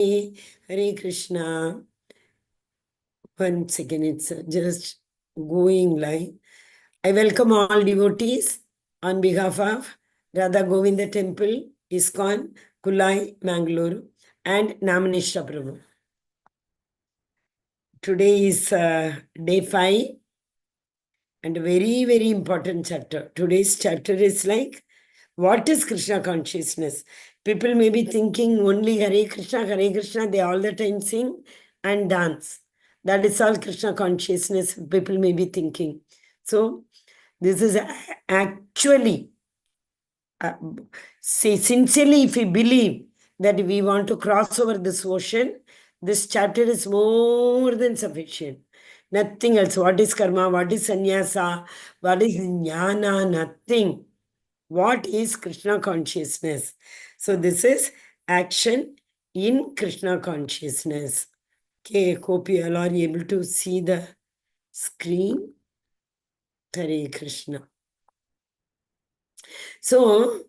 Hare Krishna. One second, it's just going live. I welcome all devotees on behalf of Radha Govinda Temple, ISKCON, Kulai, Mangalore, and Namanishra Prabhu. Today is day 5 and a very, very important chapter. Today's chapter is like, what is Krishna consciousness? People may be thinking only Hare Krishna, they all the time sing and dance. That is all Krishna consciousness, people may be thinking. So, this is actually, sincerely, if we believe that we want to cross over this ocean, this chapter is more than sufficient. Nothing else. What is karma? What is sannyasa? What is jnana? Nothing. What is Krishna consciousness? So this is action in Krishna consciousness. Okay, hope you all are able to see the screen. Hare Krishna. So,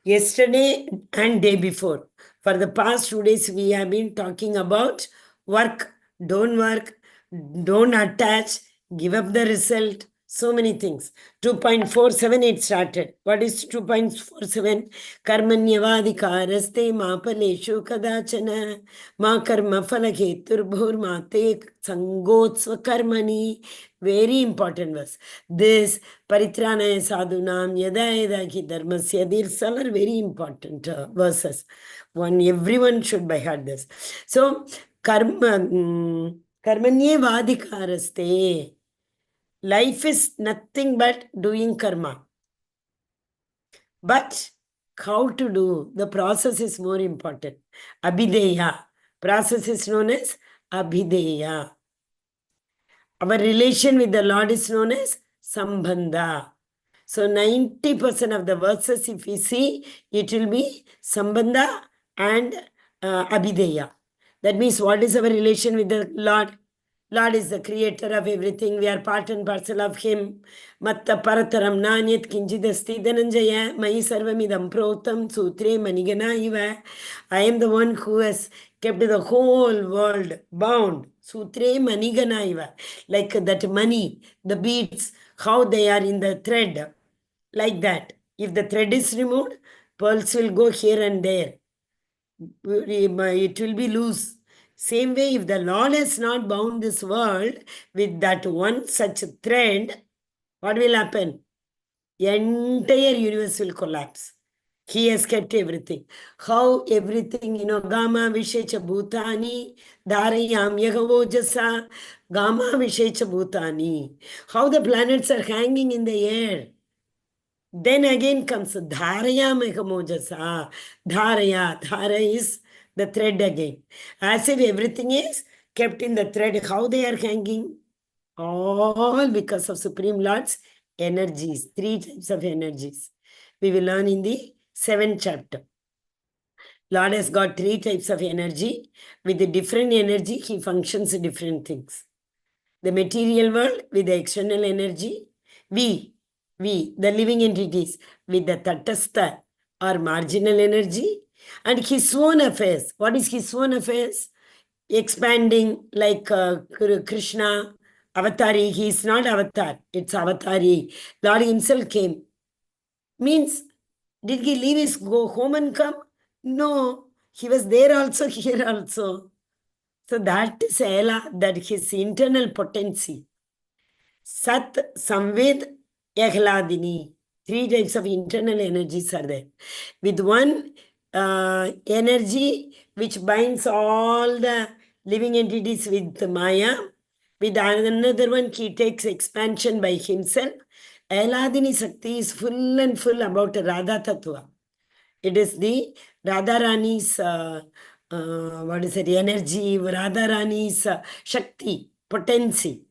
yesterday and day before, for the past 2 days, we have been talking about work, don't attach, give up the result, so many things. 2.47 it started. What is 2.47? Karmanyavadikaraste ma paleshu kadachana ma karma phalaketurbhur ma te sangotsva karmani. Very important verse. This Paritranaya sadhunam yada yada ki dharmasya. These all are very important verses. Everyone should by heart this. So, karmanye vadikaraste. Life is nothing but doing karma. But how to do? The process is more important. Abhideya. Process is known as Abhideya. Our relation with the Lord is known as Sambandha. So 90% of the verses, if we see, it will be Sambandha and Abhideya. That means what is our relation with the Lord? Lord is the creator of everything. We are part and parcel of Him. Matta parataram nanyat kinjidasti dhananjaya mayi sarvamidam protam sutre manigana iva. I am the one who has kept the whole world bound. Sutre manigana iva. Like that money, the beads, how they are in the thread. Like that. If the thread is removed, pearls will go here and there. It will be loose. Same way, if the Lord has not bound this world with that one such thread, what will happen? The entire universe will collapse. He has kept everything. How everything, Gama Vishecha Bhutani, Dharayam Yahavojasa, Gama Vishecha Bhutani. How the planets are hanging in the air. Then again comes Dharaya Mehamojasa. Dharaya. Dhara is the thread again. As if everything is kept in the thread. How they are hanging? All because of Supreme Lord's energies. 3 types of energies. We will learn in the 7th chapter. Lord has got 3 types of energy. With the different energy, He functions different things. The material world with the external energy. We, the living entities, with the tatastha or marginal energy, and His own affairs. What is His own affairs? Expanding like Krishna, Avatari. He is not Avatar, it's Avatari. Lord Himself came. Means, did He leave His home and come? No, He was there also, here also. So that is that His internal potency. Sat, Samved, Ahladini. 3 types of internal energies are there. With one energy which binds all the living entities with Maya. With another one, he takes expansion by himself. Ahladini Sakti is full and full about Radha Tattva. It is the Radha Rani's, energy, Radha Rani's Shakti, potency.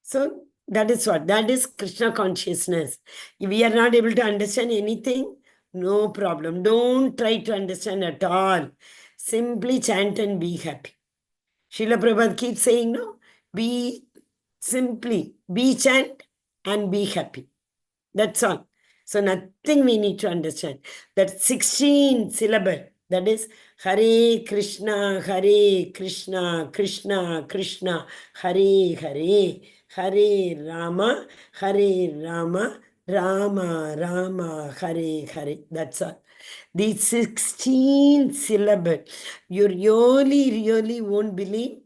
So that is what? That is Krishna consciousness. If we are not able to understand anything, no problem. Don't try to understand at all. Simply chant and be happy. Srila Prabhupada keeps saying, no, be chant and be happy. That's all. So nothing we need to understand. That 16 syllable, That is Hare Krishna, Krishna Krishna, Hare Hare, Hare Rama, Rama Rama, Hare Hare. That's all. These 16 syllables, you really won't believe.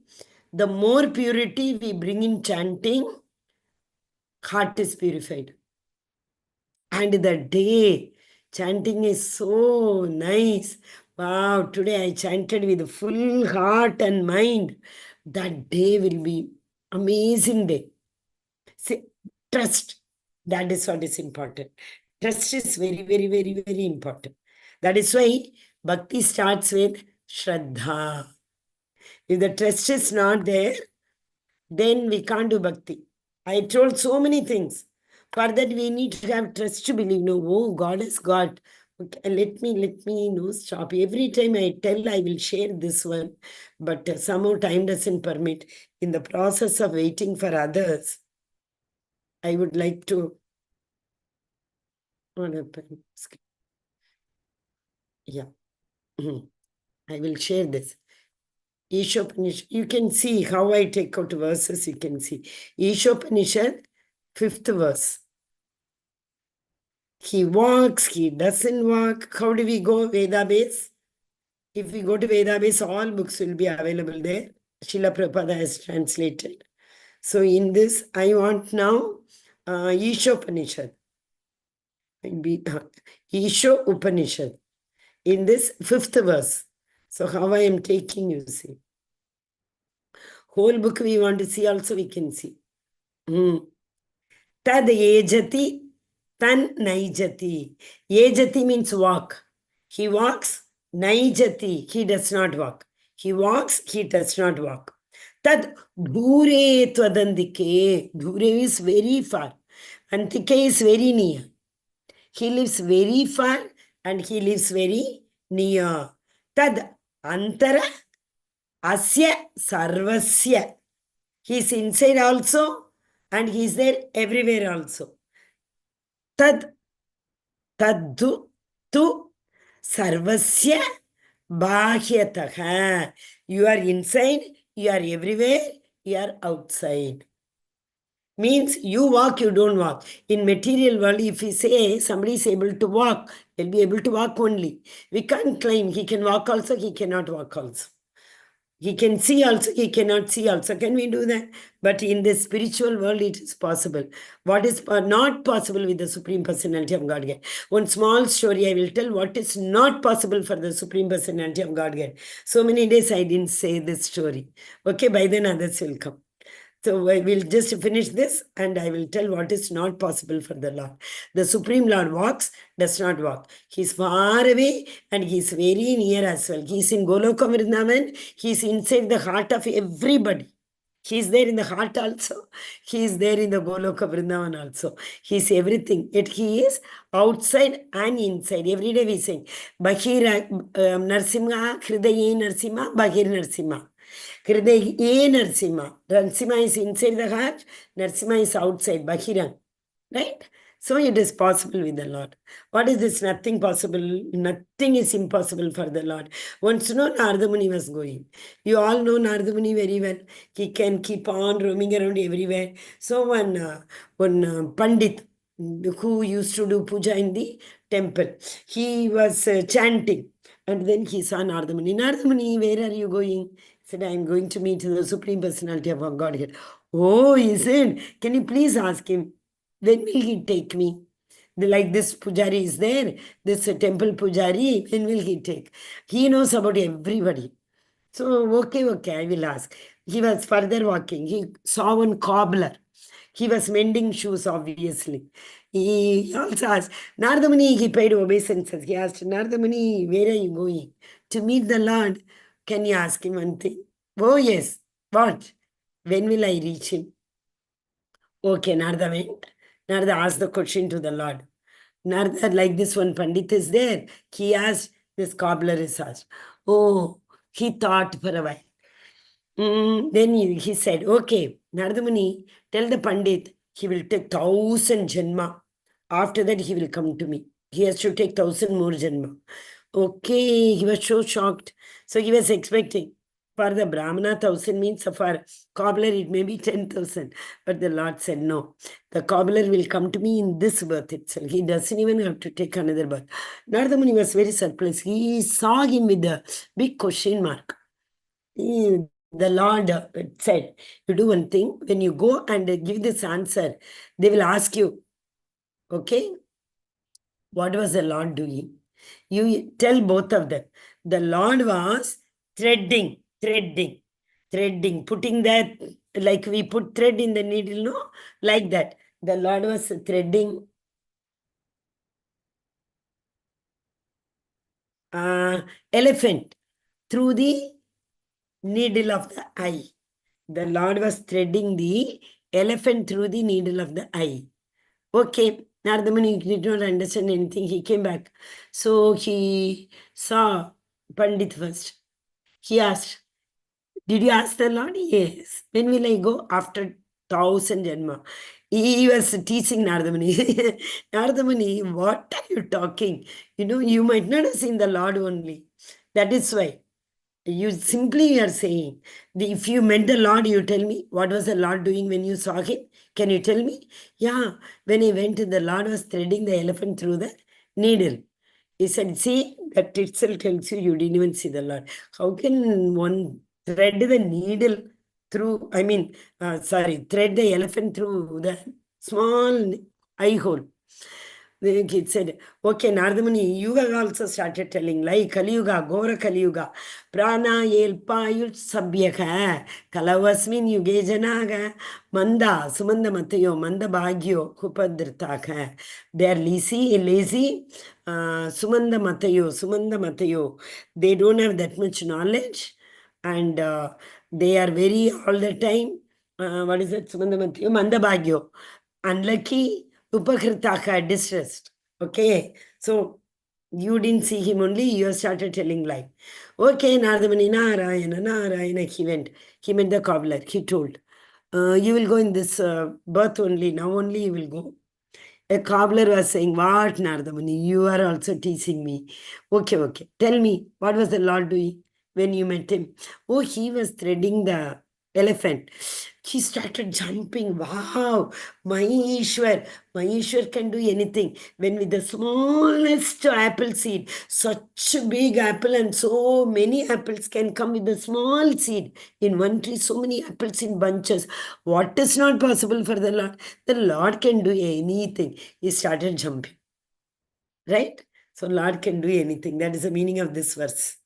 The more purity we bring in chanting, heart is purified. And the day, chanting is so nice. Wow, today I chanted with full heart and mind. That day will be amazing day. See, trust. That is what is important. Trust is very important. That is why bhakti starts with Shraddha. If the trust is not there, then we can't do bhakti. I told so many things. For that, we need to have trust to believe. No, oh, God is God. Okay, let me stop. Every time I tell, I will share this one. But somehow time doesn't permit. In the process of waiting for others, I would like to. What happened? Yeah. I will share this. Ishopanishad, you can see how I take out verses, you can see. Ishopanishad, 5th verse. He walks, he doesn't walk. How do we go? Veda base. If we go to Veda base, all books will be available there. Srila Prabhupada has translated. So in this, I want now Ishopanishad. Isho Upanishad. In this 5th verse. So how I am taking, you see. Whole book we want to see also, we can see. Tad ejati, tan naijati. Ejati means walk. He walks, naijati, he does not walk. He walks, he does not walk. Tad dhure twadandike. Dhure is very far. Antike is very near. He lives very far and he lives very near. Tad antara asya sarvasya. He is inside also and he is there everywhere also. Tad taddu tu sarvasya bahyataha. You are inside, you are everywhere, you are outside. Means you walk, you don't walk. In material world, if we say somebody is able to walk, they'll be able to walk only. We can't claim he can walk also, he cannot walk also. He can see also, he cannot see also. Can we do that? But in the spiritual world, it is possible. What is not possible with the Supreme Personality of Godhead? One small story I will tell what is not possible for the Supreme Personality of Godhead. So many days I didn't say this story. Okay, by then others will come. So I will just finish this and I will tell what is not possible for the Lord. The Supreme Lord walks, does not walk. He is far away and he is very near as well. He is in Goloka Vrindavan. He is inside the heart of everybody. He is there in the heart also. He is there in the Goloka Vrindavan also. He is everything. Yet he is outside and inside. Every day we sing, Bahira Narsimha, Hridaye Narsimha, Bahir Narsimha. Hriday Narsimha. Narsimha is inside the heart, Narsimha is outside, Bahirang. Right? So it is possible with the Lord. What is this? Nothing possible. Nothing is impossible for the Lord. Once Narada Muni was going. You all know Narada Muni very well. He can keep on roaming around everywhere. So one Pandit who used to do puja in the temple, he was chanting. And then he saw Narada Muni. Narada Muni, where are you going? He said, I am going to meet the Supreme Personality of our Godhead. Oh, he said, can you please ask him, when will he take me? Like this pujari is there, this temple pujari, when will he take? He knows about everybody. So, okay, I will ask. He was further walking. He saw one cobbler. He was mending shoes, obviously. He also asked, Narada Muni, he paid obeisances. He asked, Narada Muni, where are you going? To meet the Lord. Can you ask him one thing? Oh, yes. What? When will I reach him? Okay, Narada went. Narada asked the question to the Lord. Narada, like this one Pandit is there. He asked, this cobbler is asked. Oh, he thought for a while. Then he said, okay, Narada Muni, tell the Pandit, he will take 1,000 janma. After that, he will come to me. He has to take 1,000 more janma. Okay, he was so shocked. So he was expecting. For the Brahmana, 1,000 means for cobbler, it may be 10,000. But the Lord said, no, the cobbler will come to me in this birth itself. He doesn't even have to take another birth. Narada Muni was very surprised. He saw him with a big question mark. The Lord said, you do one thing, when you go and give this answer, they will ask you, okay, what was the Lord doing? You tell both of them. The Lord was threading, putting that, like we put thread in the needle, no? Like that. The Lord was threading elephant through the needle of the eye. The Lord was threading the elephant through the needle of the eye. Okay, Narada Muni did not understand anything. He came back. So he saw Pandit first. He asked, did you ask the Lord? Yes. When will I go? After 1,000 Janma. He was teaching Narada Muni. Narada Muni, what are you talking? You might not have seen the Lord only. That is why. You simply are saying, if you met the Lord, you tell me, what was the Lord doing when you saw him? Can you tell me? Yeah, when he went, the Lord was threading the elephant through the needle. He said, see, that itself tells you didn't even see the Lord. How can one thread the needle through, thread the elephant through the small eye hole? The kid said, okay, Narada Muni, you have also started telling, like Kali Yuga, Gora Kali Yuga, Prana Yelpayut Sabhyaka, Kalavasmin Yugejanaga, Manda, Sumanda Matayo, Manda Bhagyo, Kupadritaka. They are lazy, Sumanda Matayo. They don't have that much knowledge and they are very all the time, what is it, Sumanda Matayo, Manda Bhagyo. Unlucky, Upakritaka, distressed. Okay, so you didn't see him only, you started telling lie. Okay, Nardamani, Narayana, he went. He met the cobbler, he told, you will go in this birth only, now only you will go. A cobbler was saying, what, Nardamani, you are also teasing me. Okay, tell me, what was the Lord doing when you met him? Oh, he was threading the elephant. He started jumping. Wow, my Ishwar can do anything. When with the smallest apple seed, such a big apple and so many apples can come with a small seed. In one tree, so many apples in bunches. What is not possible for the Lord? The Lord can do anything. He started jumping. Right? So Lord can do anything. That is the meaning of this verse.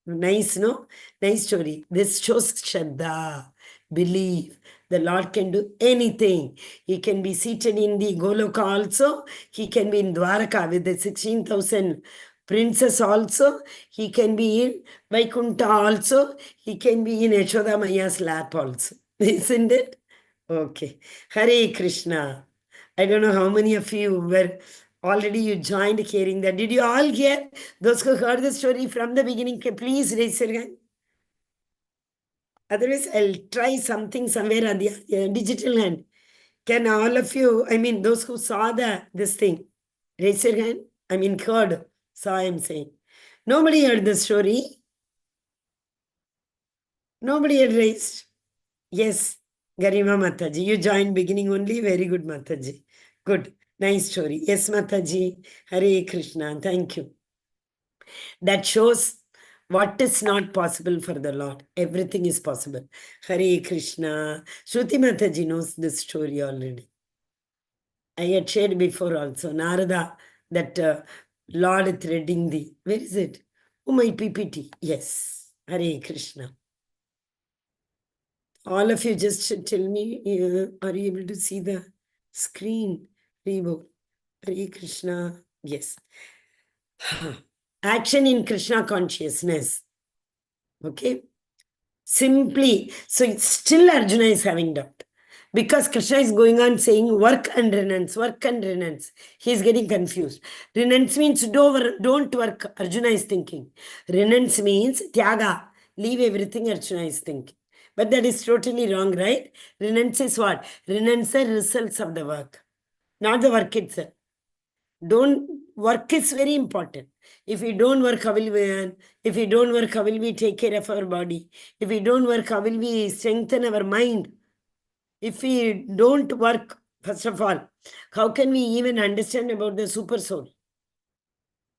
Nice, no? Nice story. This shows Shraddha, belief. The Lord can do anything. He can be seated in the Goloka also. He can be in Dwaraka with the 16,000 princes also. He can be in Vaikuntha also. He can be in Yashoda Maya's lap also. Isn't it? Okay. Hare Krishna. I don't know how many of you were already you joined hearing that. Did you all hear? Those who heard the story from the beginning, please raise your hand. Otherwise, I'll try something somewhere on the digital hand. Can all of you, those who saw this thing, raise your hand? Heard. Saw, I'm saying. Nobody heard the story. Nobody had raised. Yes, Garima Mataji. You joined beginning only. Very good, Mataji. Good. Nice story. Yes, Mataji. Hare Krishna. Thank you. That shows what is not possible for the Lord. Everything is possible. Hare Krishna. Shruti Mataji knows this story already. I had shared before also. Narada, that Lord threading the. Where is it? Oh, my PPT. Yes. Hare Krishna. All of you just tell me, are you able to see the screen? Hare Krishna. Yes. Action in Krishna consciousness. Okay. Simply. So it's still Arjuna is having doubt. Because Krishna is going on saying work and renounce, work and renounce. He is getting confused. Renounce means don't work, Arjuna is thinking. Renounce means tyaga, leave everything, Arjuna is thinking. But that is totally wrong, right? Renounce is what? Renounce the results of the work, not the work itself. Don't work is very important. If we don't work, how will we earn? If we don't work, how will we take care of our body? If we don't work, how will we strengthen our mind? If we don't work, first of all, how can we even understand about the super soul?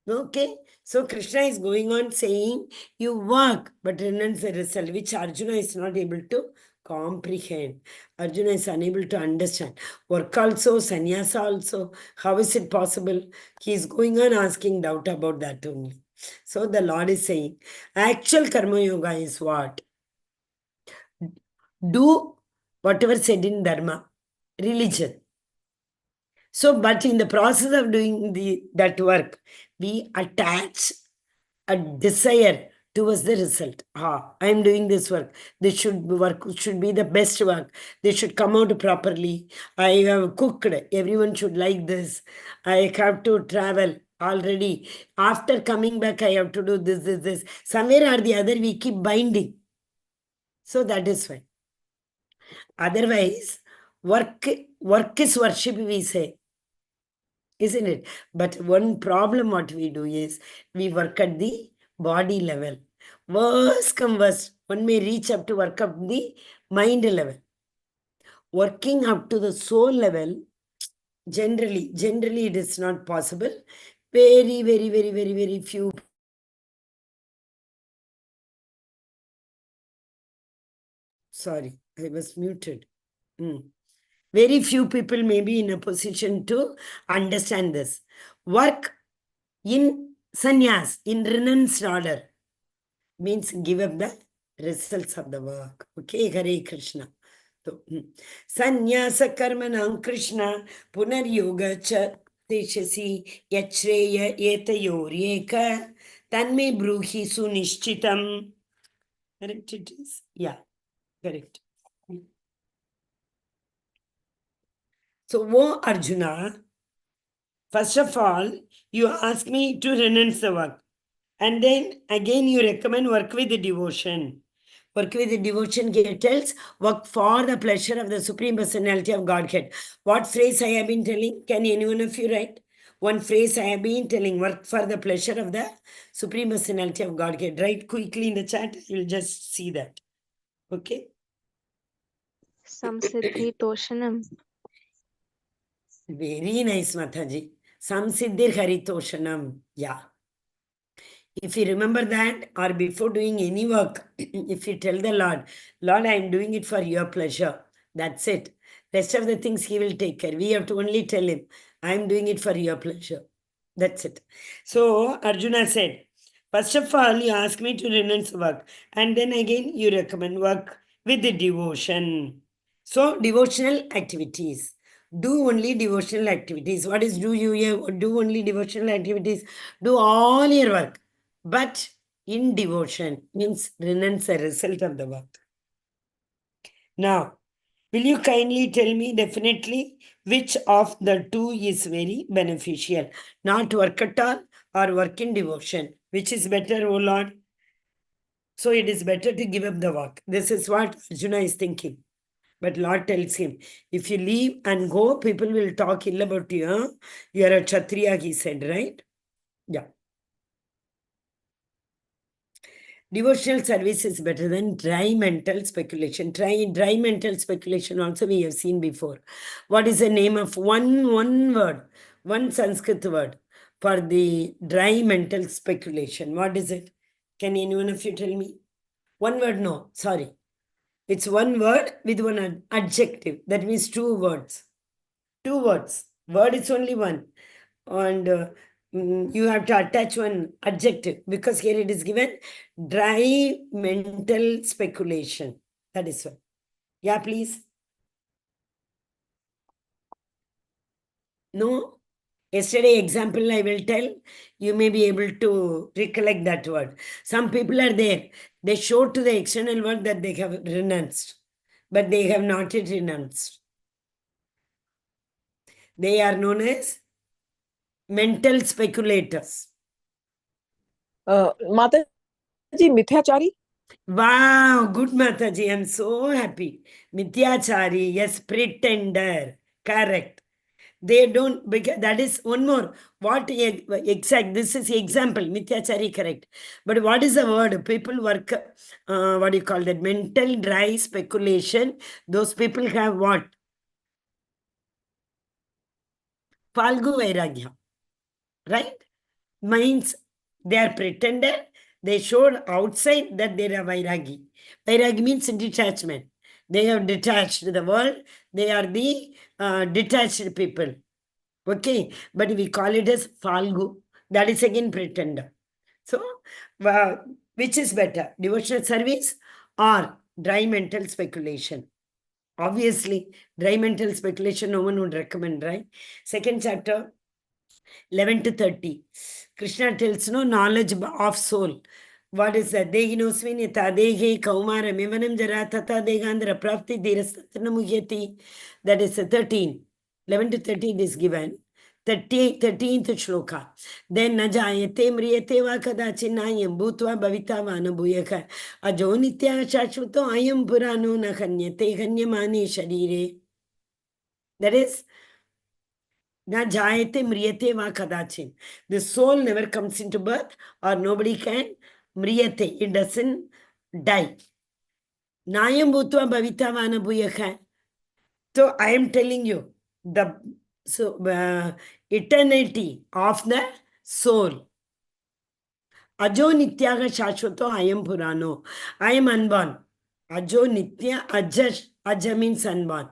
Okay, so Krishna is going on saying, you work, but renounce the result, which Arjuna is not able to comprehend. Arjuna is unable to understand. Work also, sannyasa also. How is it possible? He is going on asking doubt about that only. So the Lord is saying, actual karma yoga is what? Do whatever said in dharma, religion. So, but in the process of doing that work, we attach a desire towards the result. I am doing this work. This should be the best work. They should come out properly. I have cooked. Everyone should like this. I have to travel already. After coming back, I have to do this. Somewhere or the other, we keep binding. So that is why. Otherwise, work is worship, we say. Isn't it? But one problem what we do is we work at the body level. Worst come worst, one may reach up to work up the mind level. Working up to the soul level, generally it is not possible. Very few. Sorry, I was muted. Very few people may be in a position to understand this. Work in sannyas, in renounced order, means give up the results of the work. Okay, Hare Krishna. So, Sannyasa karmanam Krishna punar yoga cha teshasi yachreya etayoryeka tanme bruhi sunishchitam. Correct it is? Yeah, correct. So, O Arjuna, first of all, you ask me to renounce the work. And then again you recommend work with the devotion. Work with the devotion, he tells, work for the pleasure of the Supreme Personality of Godhead. What phrase I have been telling? Can any one of you write? One phrase I have been telling, work for the pleasure of the Supreme Personality of Godhead. Write quickly in the chat, you'll just see that. Okay? Samsiddhi Toshanam. Very nice, Mataji. Samsiddhir Haritoshanam. Yeah. If you remember that, or before doing any work, if you tell the Lord, Lord, I am doing it for your pleasure. That's it. Rest of the things he will take care. We have to only tell him, I am doing it for your pleasure. That's it. So Arjuna said, first of all, you ask me to renounce work. And then again, you recommend work with the devotion. So devotional activities. Do only devotional activities. What is do you do only devotional activities? Do all your work. But in devotion means renounce the result of the work. Now, will you kindly tell me definitely which of the two is very beneficial? Not work at all or work in devotion. Which is better, O Lord? So it is better to give up the work. This is what Arjuna is thinking. But Lord tells him, if you leave and go, people will talk ill about you. Huh? You are a Kshatriya, he said, right? Yeah. Devotional service is better than dry mental speculation. Dry mental speculation also we have seen before. What is the name of one word, one Sanskrit word for the dry mental speculation? What is it? Can any one of you tell me? One word, no, sorry. It's one word with one adjective. That means two words. Two words. Word is only one. And you have to attach one adjective because here it is given dry mental speculation. That is one. Yeah, please. No? Yesterday example I will tell, you may be able to recollect that word. Some people are there, they show to the external world that they have renounced, but they have not yet renounced. They are known as mental speculators. Mataji, Mithyachari? Wow, good Mataji, I'm so happy. Mithyachari, yes, pretender. Correct. They don't, because that is one more. What exact, this is example, mithyachari, correct. But what is the word? People work, what do you call that? Mental dry speculation. Those people have what? Falgu Vairagya, right? Means they are pretended, they showed outside that they are Vairagi. Vairagi means detachment. They have detached the world, they are the detached people. Okay, but we call it as Falgu. That is again pretender. So, which is better, devotional service or dry mental speculation? Obviously, dry mental speculation no one would recommend, right? Second chapter, 11 to 30. Krishna tells no knowledge of soul. What is that? Dehinosvini tadehe kaumara mivanam jara tata degandra prapti dhirastatana muhyati. That is 13. 11 to 13 is given. 13th shloka. Then najayate mriyate va kadachinayam bhutva bhavita va anubhuyaka. Ajo nitya shashvato ayam purano na khanyate khanyamane sharire. That is Na jayate mriyate va kadachin. The soul never comes into birth or nobody can mriyate. It doesn't die. Nayam bhutva bhavita vana bhuyakha. So I am telling you, the eternity of the soul. Ajo nityaga shashvato ayam purano. I am unborn. Ajo nitya aja means unborn.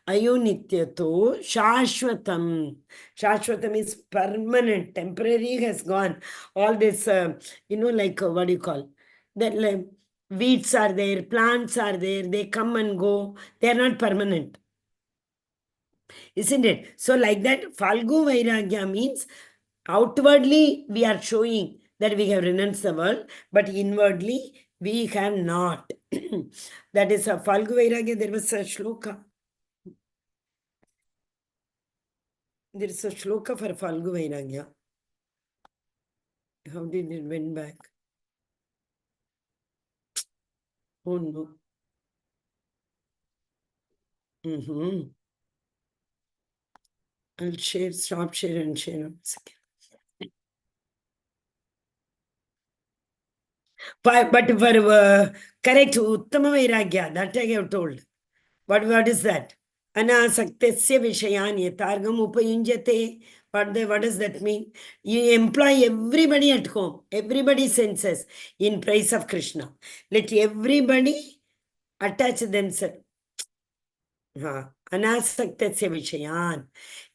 Ayo nityato shashvatam. Shashvatam is permanent. Temporary has gone. All this, like what do you call? That like, weeds are there, plants are there, they come and go. They are not permanent. Isn't it? So like that, Falgu Vairagya means outwardly we are showing that we have renounced the world, but inwardly we have not. That is a Falgu Vairagya. There was a shloka. There is a shloka for Falgu Vairagya. How did it went back? Oh no. I'll share, stop share and share. But for correct Uttama Vairagya, that I have told. What is that? Anasaktasya vishayan yatargam upayunjate. What does that mean? You employ everybody at home, everybody senses in praise of Krishna. Let everybody attach themselves. Anasaktasya vishayan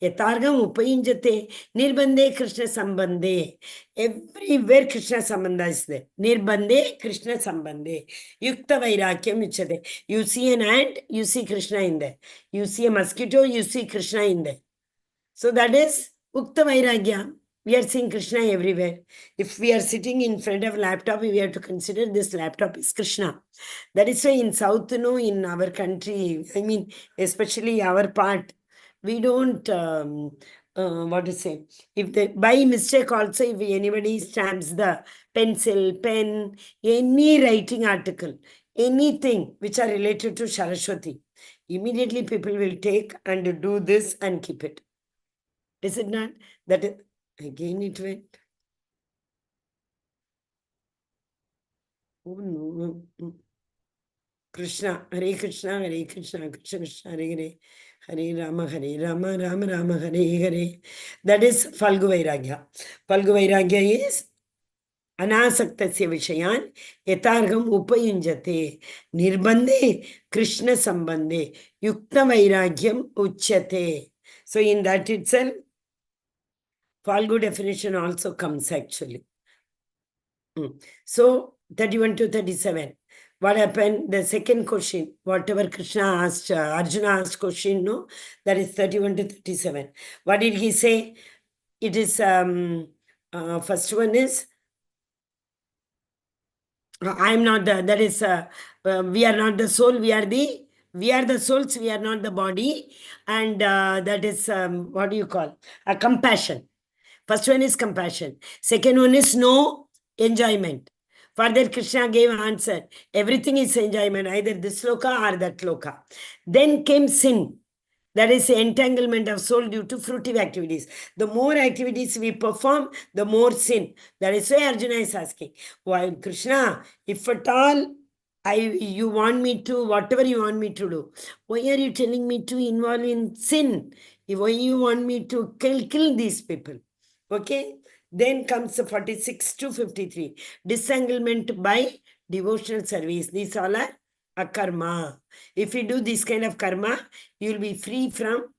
yatargam upayunjate nirbande Krishna sambande. Everywhere Krishna sambandha is there. Nirbande Krishna sambande. Yukta vairakyam uchade. You see an ant, you see Krishna in there. You see a mosquito, you see Krishna in there. So that is Ukta Vairagya. We are seeing Krishna everywhere. If we are sitting in front of a laptop, we have to consider this laptop is Krishna. That is why in South, in our country, I mean, especially our part, we don't, what to say, if they, by mistake also, if anybody stamps the pencil, pen, any writing article, anything which are related to Saraswati, immediately people will take and do this and keep it. Is it not? That is, again it went. Oh no. Krishna, Hare Krishna, Hare Krishna, Krishna Krishna, Hare Hare, Hare Rama, Rama Rama, Hare Hare. That is Falgu Vairagya. Falgu Vairagya is Anasaktasya Vishayan Yatargam Upayunjate Nirbande Krishna Sambande Yukta Vairagyam Uchyate. So in that itself, Falgu definition also comes actually. So 31 to 37. What happened? The second question, whatever Krishna asked, Arjuna asked question, no? That is 31 to 37. What did he say? It is, first one is, I am not the, that is, we are not the soul, we are the souls, we are not the body. And that is, what do you call? Compassion. First one is compassion. Second one is no enjoyment. Further, Krishna gave answer. Everything is enjoyment, either this loka or that loka. Then came sin. That is entanglement of soul due to fruitive activities. The more activities we perform, the more sin. That is why Arjuna is asking, why Krishna, if at all you want me to, whatever you want me to do, why are you telling me to involve in sin? Why you want me to kill these people? Okay. Then comes the 46 to 53. Disentanglement by devotional service. These all are a karma. If you do this kind of karma, you will be free from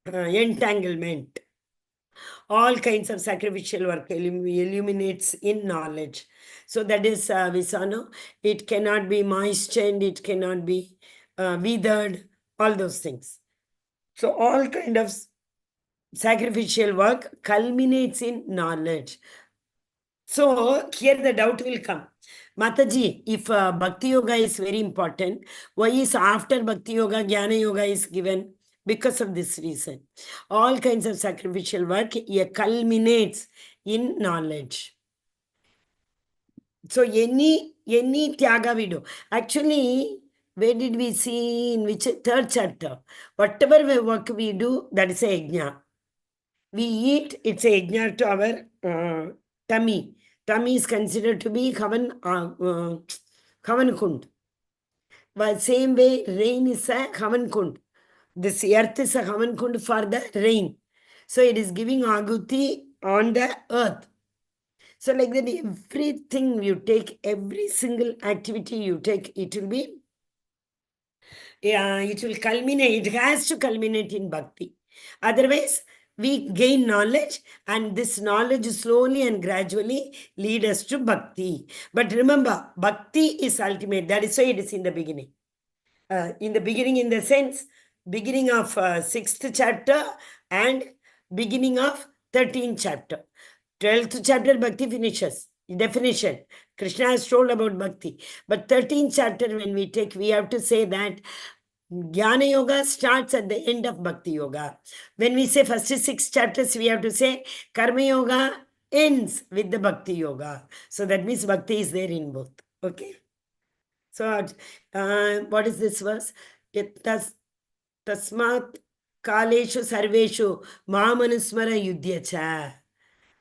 entanglement. All kinds of sacrificial work illuminates in knowledge. So that is Visano. It cannot be moistened, it cannot be withered, all those things. So all kind of sacrificial work culminates in knowledge. So here the doubt will come. Mataji, if Bhakti Yoga is very important, why is after Bhakti Yoga, Jnana Yoga is given? Because of this reason. All kinds of sacrificial work culminates in knowledge. So any tyaga we do. Actually, where did we see in which third chapter? Whatever work we do, that is a yajna. We eat, it's a yajna to our tummy. Tummy is considered to be Havan Kund. But same way, rain is a Havan Kund. This earth is a Havan Kund for the rain. So it is giving aguti on the earth. So like that, everything you take, every single activity you take, it will be, it will culminate, it has to culminate in bhakti. Otherwise, we gain knowledge and this knowledge slowly and gradually lead us to bhakti. But remember, bhakti is ultimate. That is why it is in the beginning. In the beginning, in the sense, beginning of 6th chapter and beginning of 13th chapter. 12th chapter, Bhakti finishes. Definition. Krishna has told about Bhakti. But 13th chapter, when we take, we have to say that Jnana Yoga starts at the end of Bhakti Yoga. When we say first 6 chapters, we have to say Karma Yoga ends with the Bhakti Yoga. So that means Bhakti is there in both. Okay. So what is this verse? Tasmat Kaleshu Sarveshu Mamanusmara Yudhyacha.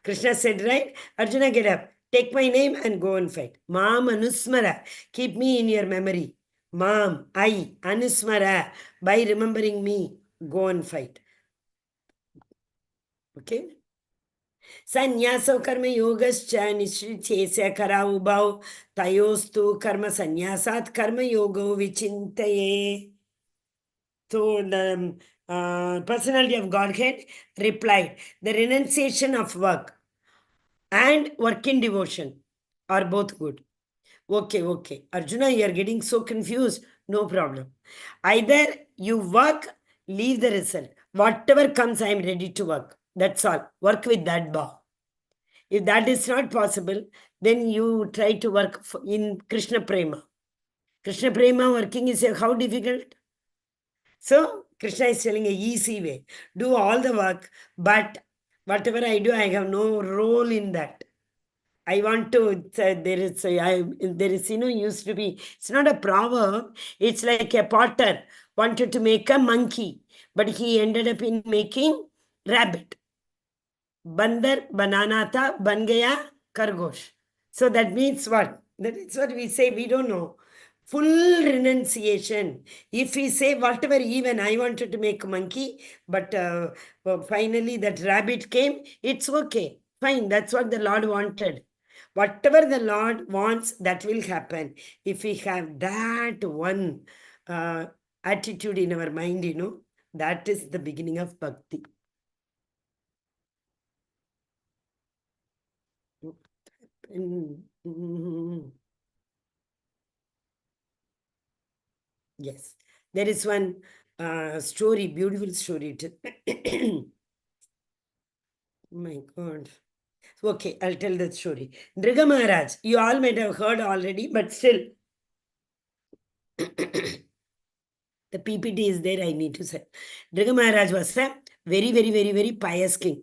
Krishna said, right? Arjuna, get up. Take my name and go and fight. Mam Anusmara. Keep me in your memory. Mam, I, Anusmara. By remembering me, go and fight. Okay? Sannyasa karma yogascha nishrichesya karaubhav tayostu karma sannyasat karma yogo vichintaye. So the personality of Godhead replied, the renunciation of work and work in devotion are both good. Okay. Arjuna, you are getting so confused. No problem. Either you work, leave the result. Whatever comes, I am ready to work. That's all. Work with that bow. If that is not possible, then you try to work in Krishna Prema. Krishna Prema working is how difficult? So, Krishna is telling a easy way. Do all the work, but whatever I do, I have no role in that. I want to, there is, used to be, it's not a proverb, it's like a potter wanted to make a monkey, but he ended up in making rabbit. Bandar banana tha, ban gaya kargosh. So that means what? That is what we say, we don't know. Full renunciation. If we say whatever, even I wanted to make a monkey, but finally that rabbit came, it's okay. Fine, that's what the Lord wanted. Whatever the Lord wants, that will happen. If we have that one attitude in our mind, that is the beginning of bhakti. Yes, there is one story, beautiful story. Oh my God. Okay, I'll tell the story. Nriga Maharaj, you all might have heard already, but still, the PPT is there, I need to say. Nriga Maharaj was a very, very, very, very pious king.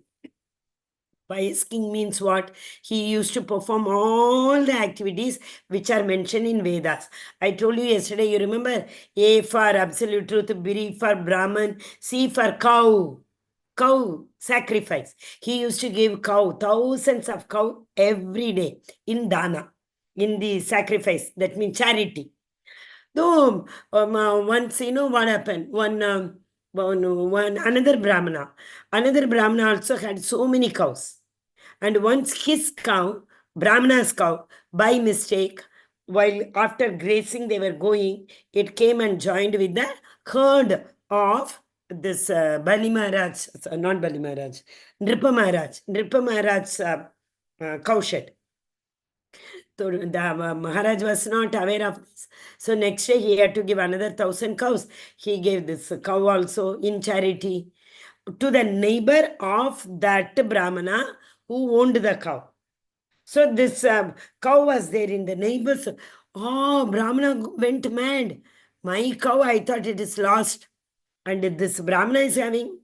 Pious king means what? He used to perform all the activities which are mentioned in Vedas. I told you yesterday, you remember? A for absolute truth, B for Brahman, C for cow. Cow sacrifice. He used to give cow, thousands of cow every day in dana, in the sacrifice. That means charity. Though once, you know what happened? Another Brahmana also had so many cows. And once his cow, Brahmana's cow, by mistake, while after grazing they were going, it came and joined with the herd of this Bali Maharaj, not Bali Maharaj, Nripa Maharaj's cow shed. So the Maharaj was not aware of this. So next day he had to give another 1,000 cows. He gave this cow also in charity to the neighbor of that Brahmana who owned the cow. So this cow was there in the neighbors. Oh, Brahmana went mad. My cow, I thought it is lost. And this Brahmana is having.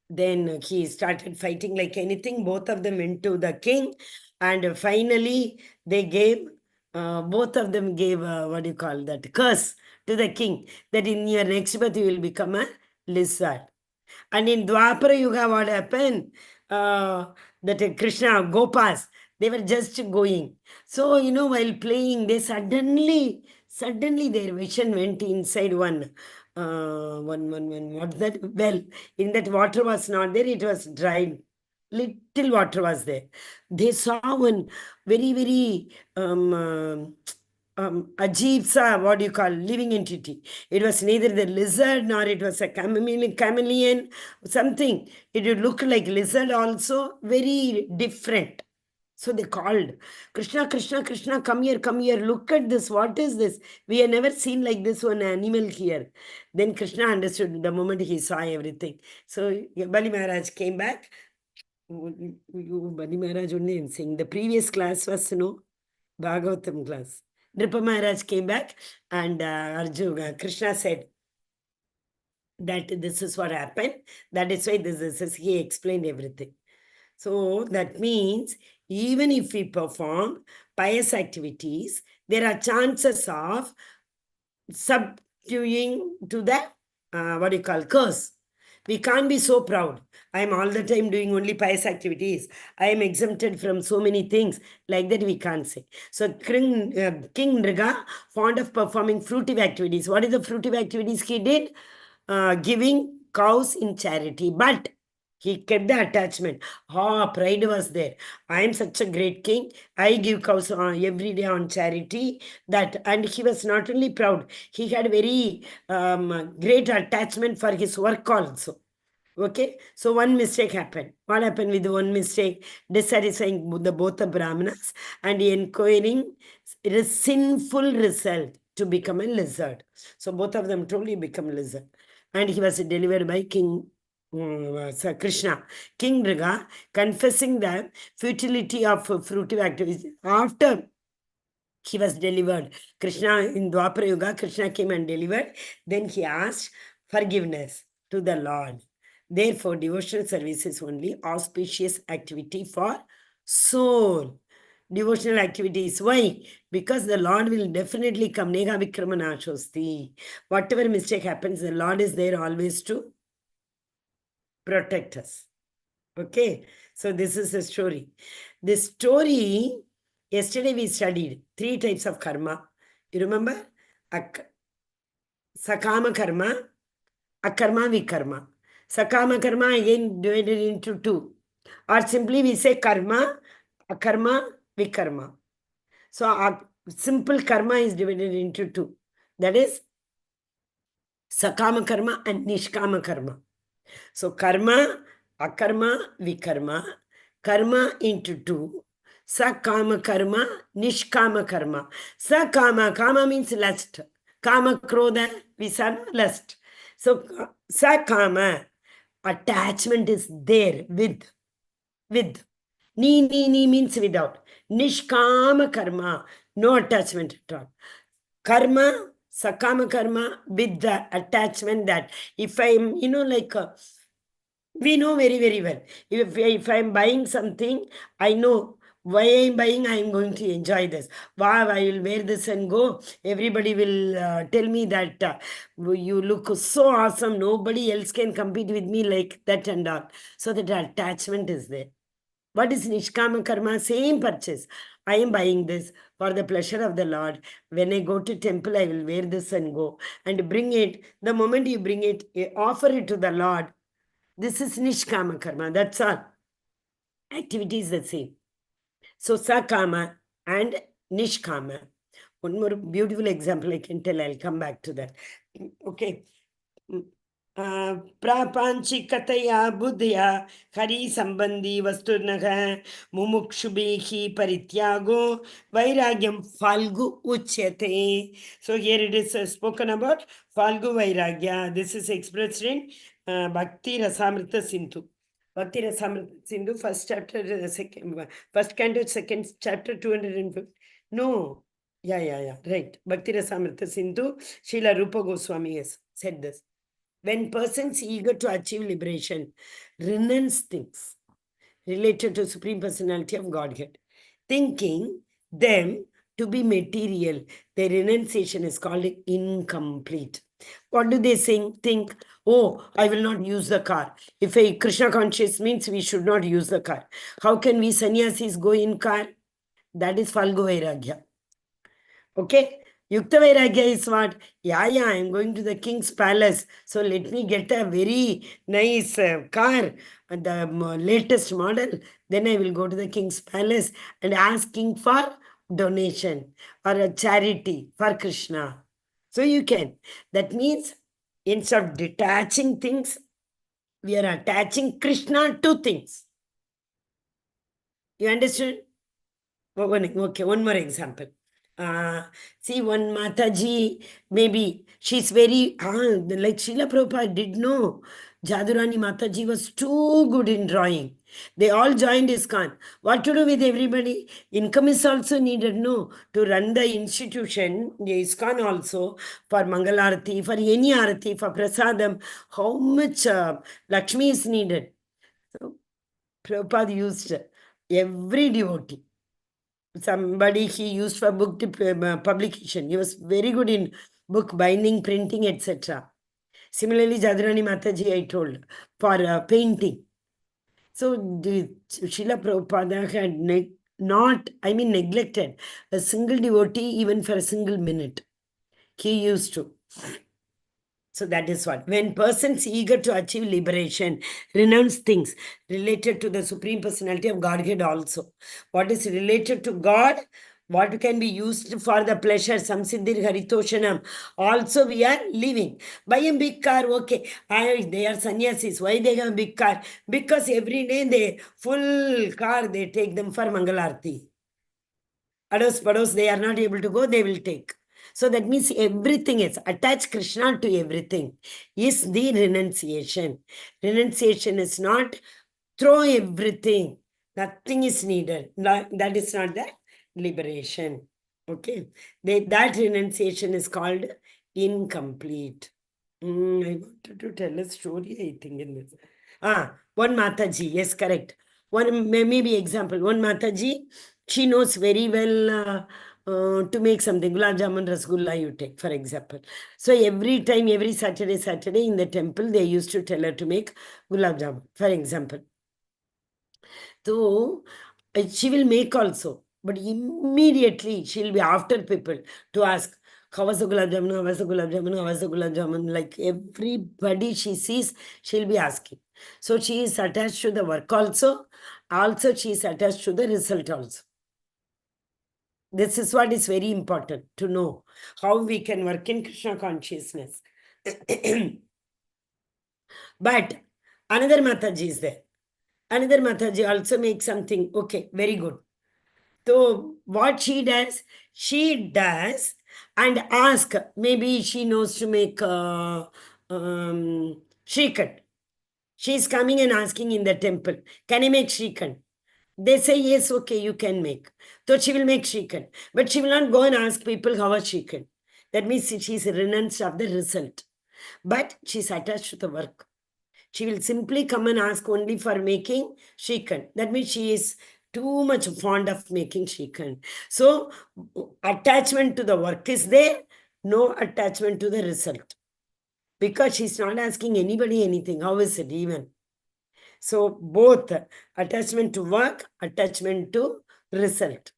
Then he started fighting like anything. Both of them went to the king. And finally, they gave, both of them gave, what do you call that, curse to the king. That in your next birth, you will become a lizard. And in Dwapara Yuga, what happened? That Krishna, Gopas, they were just going. So, you know, while playing, they suddenly their vision went inside one, what's that? Well, in that water was not there, it was dried. Little water was there. They saw one very, very Ajib sa, what do you call, living entity. It was neither the lizard nor it was a chameleon, something. It would look like lizard also, very different. So they called, Krishna, Krishna, Krishna, come here, look at this. What is this? We have never seen like this one animal here. Then Krishna understood the moment he saw everything. So Bali Maharaj came back. Bali Maharaj only I'm saying. The previous class was, Bhagavatam class. Nripa Maharaj came back and Arjuna, Krishna said that this is what happened. That is why this is, he explained everything. So that means even if we perform pious activities, there are chances of subduing to the, what do you call, curse. We can't be so proud. I am all the time doing only pious activities. I am exempted from so many things. Like that, we can't say. So, King Nriga, fond of performing fruitive activities. What is the fruitive activities he did? Giving cows in charity. But he kept the attachment. Pride was there. I am such a great king. I give cows every day on charity. That, and he was not only proud, he had very great attachment for his work also. Okay, so one mistake happened. What happened with one mistake? Dissatisfying both the Brahmanas and inquiring a sinful result to become a lizard. So both of them totally become lizard. And he was delivered by King Krishna. King Nriga, confessing the futility of fruitive activities. After he was delivered, Krishna in Dwapara Yuga, Krishna came and delivered. Then he asked forgiveness to the Lord. Therefore, devotional service is only auspicious activity for soul. Devotional activities. Why? Because the Lord will definitely come. Nega Vikramanashosti. Whatever mistake happens, the Lord is there always to protect us. Okay, so this is the story. This story, yesterday we studied 3 types of karma. You remember? Sakama karma, akarma, vikarma. Sakama karma again divided into 2. Or simply we say karma, akarma, vikarma. So simple karma is divided into 2. That is sakama karma and nishkama karma. So karma, akarma, vikarma, karma into 2. Sakama karma, nishkama karma. Sakama, kama means lust. Kama, krodha, visana, lust. So sakama, attachment is there with. Ni means without. Nishkama karma, no attachment at all. Karma, sakama karma with the attachment that if I'm, like We know very, very well. If I'm buying something, I know why I'm buying, I'm going to enjoy this. Wow, I will wear this and go. Everybody will tell me that you look so awesome. Nobody else can compete with me like that and all. So that attachment is there. What is Nishkama Karma? Same purchase. I am buying this for the pleasure of the Lord. When I go to temple, I will wear this and go and bring it. The moment you bring it, offer it to the Lord. This is Nishkama Karma. That's all. Activity is the same. So Sakama and Nishkama. One more beautiful example I can tell. I'll come back to that. Okay. प्रापञ्चिकतया बुद्ध्या हरिसम्बन्धी वस्तुनः मुमुक्षुभिः परित्यागो vairagyam falgu uchyate. So here it is spoken about falgu vairagya. This is expressed in Bhakti Rasamrita Sindhu. Bhakti Rasamrita Sindhu, first chapter, first canto, second chapter, 250. No. Yeah. Right. Bhakti Rasamrita Sindhu, Srila Rupa Goswami has said this. When persons eager to achieve liberation renounce things related to Supreme Personality of Godhead, thinking them to be material, their renunciation is called incomplete. What do they think? Oh, I will not use the car. If a Krishna conscious means we should not use the car. How can we sannyasis go in car? That is Falgu Vairagya. Okay? Yukta Vairagya is what? Yeah, I'm going to the king's palace. So let me get a very nice car, the latest model. Then I will go to the king's palace and asking for donation or a charity for Krishna. So you can. That means instead of detaching things, we are attaching Krishna to things. You understand? Okay, one more example. See, one Mataji, maybe she's very, like Srila Prabhupada did know. Jadurani Mataji was too good in drawing. They all joined ISKCON. What to do with everybody? Income is also needed, no? To run the institution, the ISKCON also, for Mangalarati, for any Arati, for Prasadam, how much Lakshmi is needed? So, Prabhupada used every devotee. Somebody he used for book publication. He was very good in book binding, printing, etc. Similarly, Jadurani Mataji, I told, for painting. So, the Srila Prabhupada had neglected a single devotee even for a single minute. He used to. So that is what. When persons eager to achieve liberation renounce things related to the Supreme Personality of Godhead also. What is related to God, what can be used for the pleasure, samsiddhir haritoshanam, also we are leaving. Buy a big car, okay. They are sannyasis. Why they have a big car? Because every day they full car, they take them for Mangalarti. Pados, they are not able to go, they will take. So that means everything is attach Krishna to everything is the renunciation. Renunciation is not throw everything. Nothing is needed. That is not the liberation. Okay. That renunciation is called incomplete. I wanted to tell a story, I think, in this. One Mataji, yes, correct. One maybe example. One Mataji, she knows very well to make something. Gulab Jamun, Rasgulla, you take, for example. So every time, every Saturday in the temple, they used to tell her to make Gulab Jamun, for example. So she will make also, but immediately she'll be after people to ask, how was the Gulab Jamun? How was the Gulab Jamun? How was the Gulab Jamun? Like everybody she sees, she'll be asking. So she is attached to the work also. Also, she is attached to the result also. This is what is very important to know how we can work in Krishna consciousness. But another Mataji is there. Another Mataji also makes something. Okay, very good. So what she does and ask, maybe she knows to make Shrikand. She is coming and asking in the temple, can I make Shrikand? They say, yes, okay, you can make. So she will make Shrikand. But she will not go and ask people how was Shrikand. That means she is renounced of the result. But she is attached to the work. She will simply come and ask only for making Shrikhand. That means she is too much fond of making Shrikhand. So, attachment to the work is there, no attachment to the result. Because she's not asking anybody anything. How is it even? So, both attachment to work, attachment to result.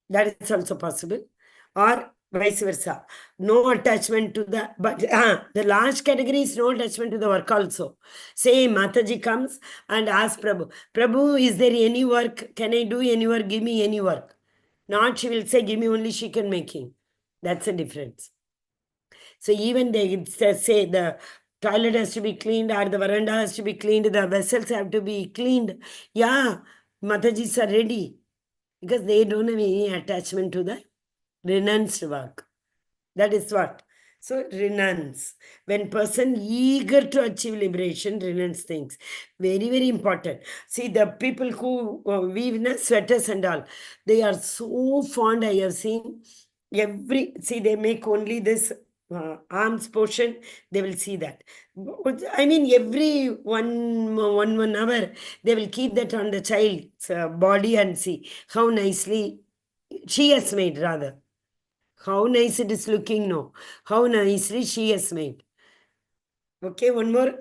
That is also possible. Or vice versa. No attachment to the, but the last category is no attachment to the work also. Say Mataji comes and asks Prabhu, Prabhu, is there any work? Can I do any work? Give me any work. Not she will say, give me only chicken making. That's a difference. So even they say the toilet has to be cleaned or the veranda has to be cleaned, the vessels have to be cleaned. Yeah, Matajis are ready because they don't have any attachment to the renounced work. That is what. So renounce. When person eager to achieve liberation, renounce things. Very, very important. See, the people who weave sweaters and all, they are so fond. I have seen they make only this arms portion. They will see that. I mean, every one hour, they will keep that on the child's body and see how nicely she has made, rather. How nice it is looking, no. How nicely she has made. Okay, one more.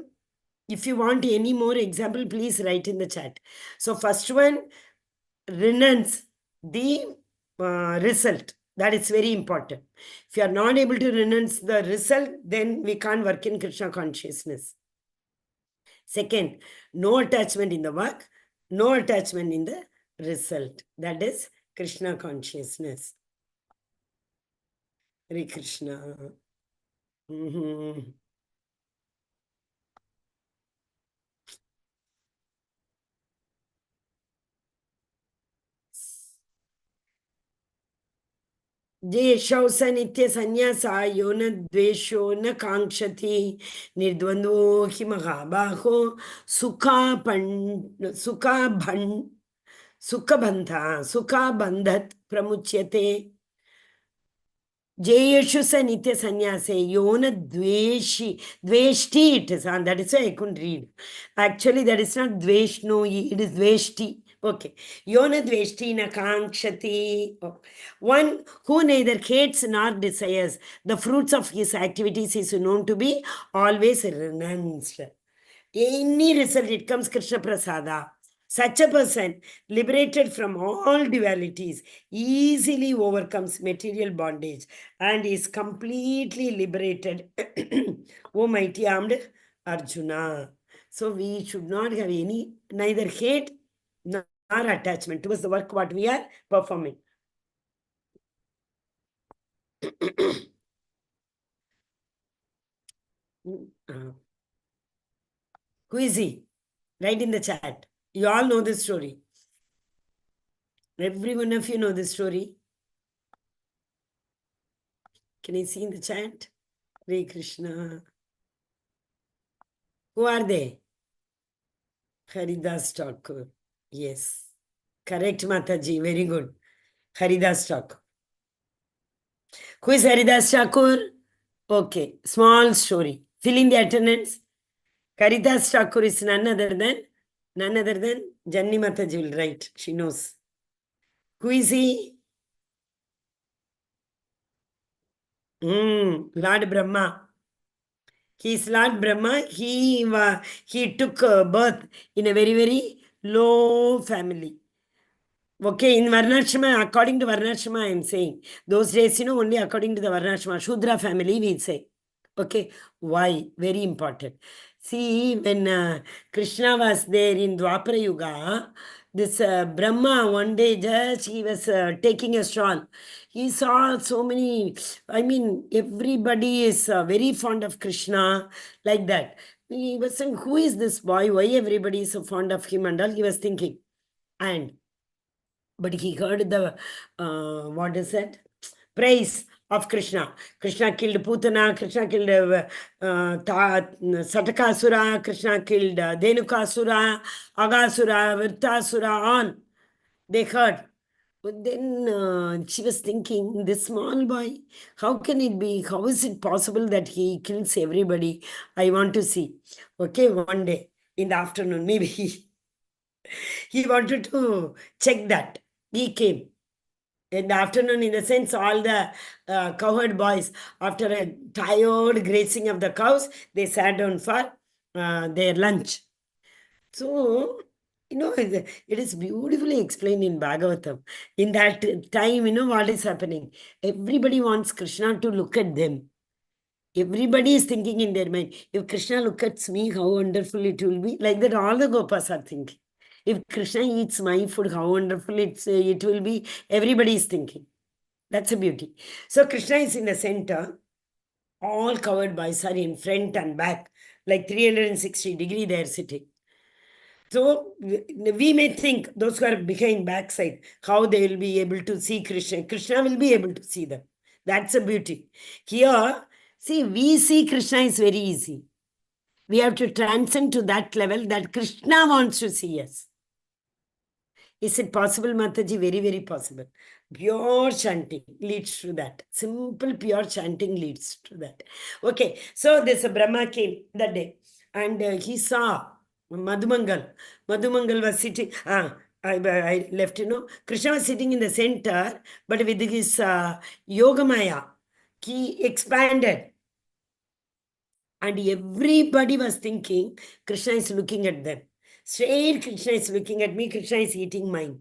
If you want any more example, please write in the chat. So first one, renounce the result. That is very important. If you are not able to renounce the result, then we can't work in Krishna consciousness. Second, no attachment in the work, no attachment in the result. That is Krishna consciousness. Hare Krishna. Jesho sa nitya sanyasa yo na dvesho na kankshati nirdvandvo hi mahabaho sukha bandhat pramuchyate. Jayeshu sa nitya sanyase yona dveshti it is, and that is why I couldn't read. Actually, that is not dveshno, it is dveshti. Okay. Yona dveshti na kankshati. One who neither hates nor desires the fruits of his activities is known to be always renounced. Any result, it comes Krishna Prasada. Such a person, liberated from all dualities, easily overcomes material bondage and is completely liberated. O mighty armed Arjuna. So we should not have any, neither hate nor attachment towards the work what we are performing. Who is he? Write in the chat. You all know this story. Every one of you know this story. Can I see in the chat? Hare Krishna. Who are they? Haridas Thakur. Yes. Correct, Mataji. Very good. Haridas Thakur. Who is Haridas Thakur? Okay. Small story. Fill in the attendance. Haridas Thakur is none other than Janni Mataji will write. She knows. Who is he? Lord Brahma. He is Lord Brahma. He took birth in a very, very low family. Okay, in Varnashrama, according to Varnashrama, I am saying. Those days, only according to the Varnashrama, Shudra family, we say. Okay, why? Very important. See, when Krishna was there in Dwapara Yuga, this Brahma, one day just he was taking a stroll. He saw so many, everybody is very fond of Krishna, like that. He was saying, who is this boy? Why everybody is so fond of him? And all he was thinking. But he heard the, what is that? Praise of Krishna. Krishna killed Putana, Krishna killed Satakasura, Krishna killed Dhenukasura, Agasura, Virtasura, all. They heard. But then she was thinking, this small boy, how can it be? How is it possible that he kills everybody? I want to see. Okay, one day in the afternoon, maybe he wanted to check that. He came in the afternoon, in the sense, all the cowherd boys, after a tired grazing of the cows, they sat down for their lunch. So, it is beautifully explained in Bhagavatam. In that time, what is happening? Everybody wants Krishna to look at them. Everybody is thinking in their mind, if Krishna looks at me, how wonderful it will be. Like that, all the Gopas are thinking. If Krishna eats my food, how wonderful it will be. Everybody is thinking. That's a beauty. So Krishna is in the center. All covered boys are in front and back, like 360-degree they are sitting. So we may think those who are behind backside, how they will be able to see Krishna. Krishna will be able to see them. That's a beauty. Here, see, we see Krishna is very easy. We have to transcend to that level that Krishna wants to see us. Is it possible, Mataji? Very, very possible. Pure chanting leads to that. Simple, pure chanting leads to that. Okay, so this Brahma came that day and he saw Madhumangal. Madhumangal was sitting. I left, Krishna was sitting in the center, but with his Yogamaya, he expanded. And everybody was thinking, Krishna is looking at them. Straight Krishna is looking at me, Krishna is eating mine.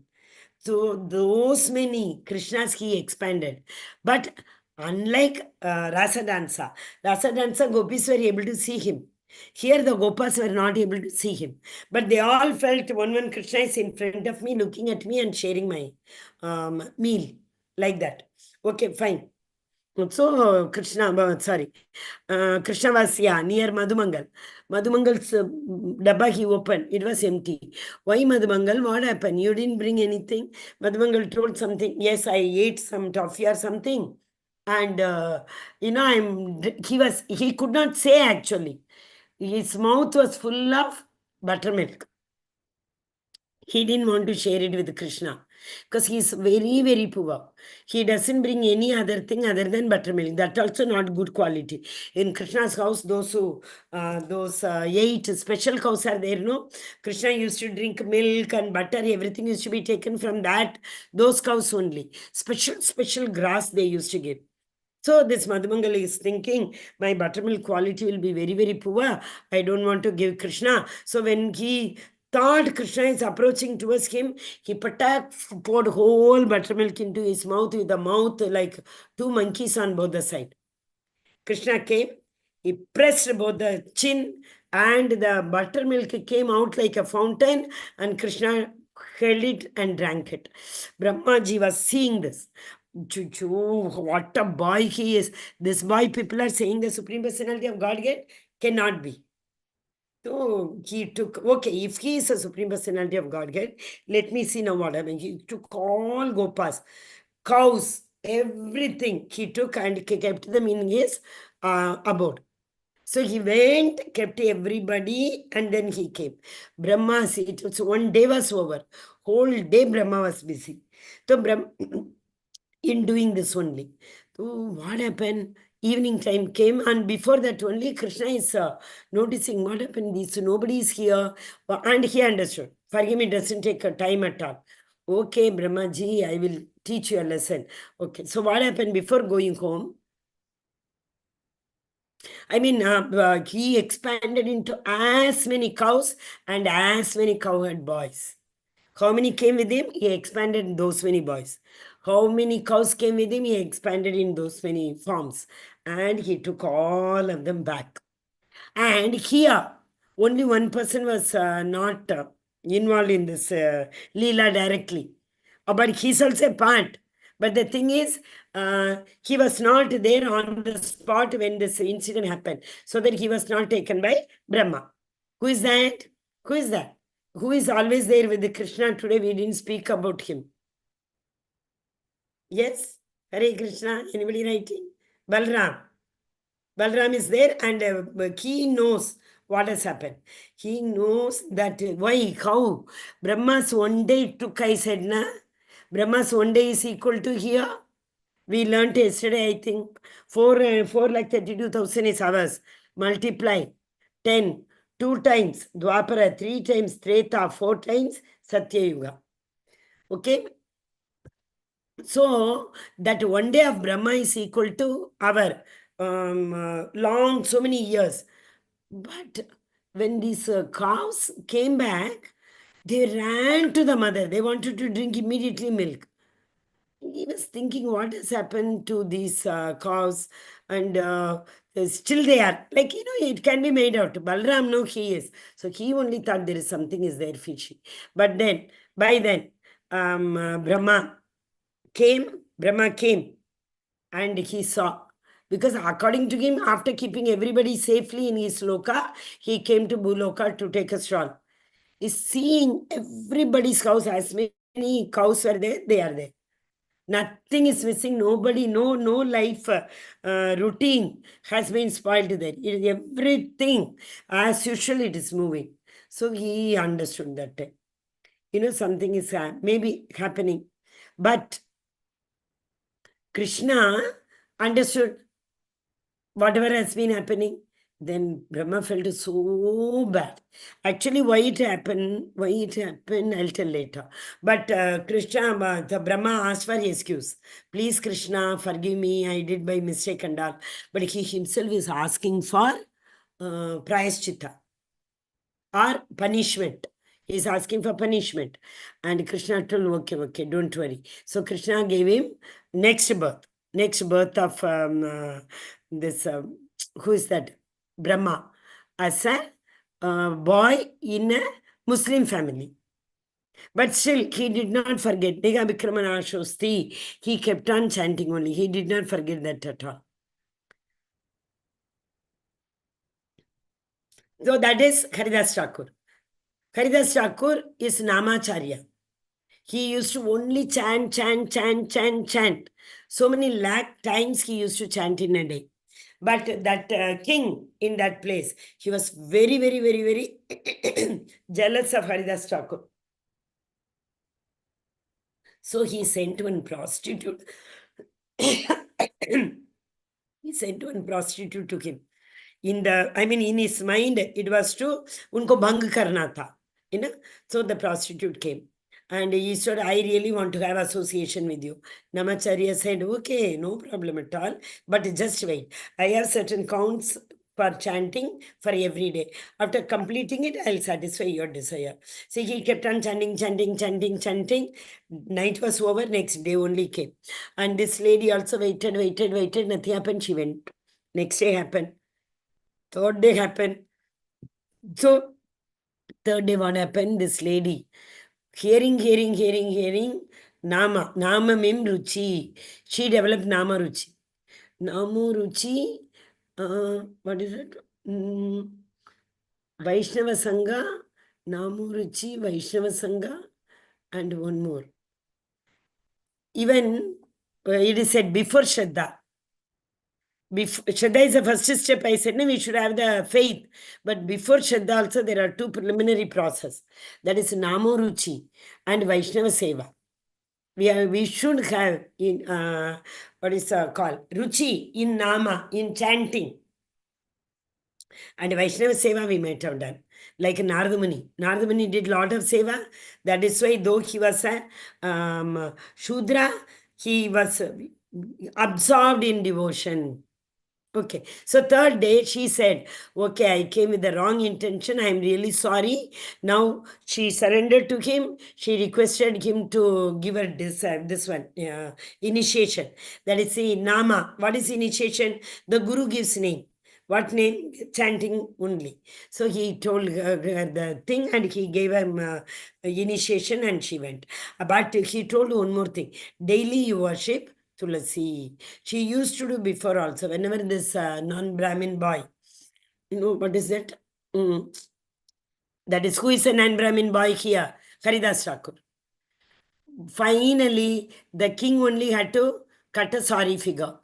So those many Krishnas he expanded. But unlike Rasa Dansa, Gopis were able to see him. Here the Gopas were not able to see him. But they all felt one Krishna is in front of me, looking at me and sharing my meal. Like that. Okay, fine. So Krishna was near Madhumangal. Madhumangal's dabba he opened. It was empty. Why Madhumangal? What happened? You didn't bring anything? Madhumangal told something. Yes, I ate some toffee or something. And he could not say actually. His mouth was full of buttermilk. He didn't want to share it with Krishna because he's very, very poor. He doesn't bring any other thing other than buttermilk. That's also not good quality. In Krishna's house, those 8 special cows are there, no? Krishna used to drink milk and butter. Everything used to be taken from those cows only. Special grass they used to give. So this Madhumangal is thinking, my buttermilk quality will be very, very poor. I don't want to give Krishna. So when he thought Krishna is approaching towards him, he poured whole buttermilk into his mouth with the mouth like 2 monkeys on both the side. Krishna came, he pressed both the chin and the buttermilk came out like a fountain and Krishna held it and drank it. Brahmaji was seeing this. What a boy he is. This boy, people are saying the Supreme Personality of Godhead cannot be. So he took, okay, if he is a Supreme Personality of Godhead, let me see now what happened. He took all Gopas, cows, everything he took and kept them in his abode. So he went, kept everybody, and then he came. Brahma, see, it was one day was over. Whole day Brahma was busy. So Brahma, in doing this only. So what happened? Evening time came, and before that only Krishna is noticing what happened. Nobody is here, and he understood. For him, it doesn't take a time at all. Okay, Brahmaji, I will teach you a lesson. Okay, so what happened before going home? I mean, he expanded into as many cows and as many cowherd boys. How many came with him? He expanded in those many boys. How many cows came with him? He expanded in those many farms. And he took all of them back. And here, only one person was not involved in this Leela directly. But he's also a part. But the thing is, he was not there on the spot when this incident happened. So that he was not taken by Brahma. Who is that? Who is that? Who is always there with the Krishna? Today we didn't speak about him. Yes? Hare Krishna. Anybody writing? Balram. Balram is there and he knows what has happened. He knows that why, how. Brahma's one day took, I said, na, Brahma's one day is equal to here. We learnt yesterday, I think, 4 lakh 32,000 is hours. Multiply 10, 2 times Dwapara, 3 times Treta, 4 times Satya Yuga. Okay? So, that one day of Brahma is equal to our long, so many years. But when these cows came back, they ran to the mother. They wanted to drink immediately milk. He was thinking what has happened to these cows, and still they are like, it can be made out. Balram, no, he is. So he only thought there is something is there fishy. But then, by then, Brahma came and he saw. Because according to him, after keeping everybody safely in his loka, he came to Bhuloka to take a stroll. Is seeing everybody's house, as many cows were there, they are there. Nothing is missing. Nobody, no life routine has been spoiled there. Everything, as usual, it is moving. So he understood that time. Something is maybe happening. But Krishna understood whatever has been happening. Then Brahma felt so bad. Actually, why it happened, I'll tell later. But Krishna, the Brahma asked for excuse. Please, Krishna, forgive me, I did by mistake and all. But he himself is asking for prayaschitta or punishment. He is asking for punishment. And Krishna told, okay, don't worry. So Krishna gave him next birth of this, who is that? Brahma, as a boy in a Muslim family. But still, he did not forget. Nega Vikramana Shosti. He kept on chanting only. He did not forget that at all. So that is Haridas Thakur. Haridas Thakur is Namacharya. He used to only chant. So many lakh times he used to chant in a day. But that king in that place, he was very, very, very, very jealous of Haridas Thakur. So he sent one prostitute. He sent one prostitute to him. In his mind, it was to unko bhang karna tha. So the prostitute came. And he said, I really want to have association with you. Namacharya said, okay, no problem at all. But just wait. I have certain counts for chanting for every day. After completing it, I'll satisfy your desire. See, he kept on chanting. Night was over, next day only came. And this lady also waited. Nothing happened, she went. Next day happened. Third day happened. So, third day what happened? This lady, hearing, Nama mim ruchi. She developed Nama ruchi. Namu ruchi, what is it? Vaishnava Sangha, Namu ruchi, Vaishnava Sangha, and one more. Even it is said before Shraddha. Shraddha is the first step. I said, no, we should have the faith. But before Shraddha also, there are two preliminary process. That is Namo Ruchi and Vaishnava Seva. We should have in, what is called? Ruchi in Nama, in chanting. And Vaishnava Seva we might have done. Like Narada Muni. Narada Muni did lot of Seva. That is why though he was a Shudra, he was absorbed in devotion. Okay. So third day she said, okay, I came with the wrong intention. I am really sorry. Now she surrendered to him. She requested him to give her this one, initiation. That is the Nama. What is initiation? The Guru gives name. What name? Chanting only. So he told her the thing and he gave him initiation and she went. But he told one more thing. Daily you worship Tulasi. She used to do before also. Whenever this non-Brahmin boy, what is that? That is, who is a non-Brahmin boy here? Haridas Thakur. Finally, the king only had to cut a sorry figure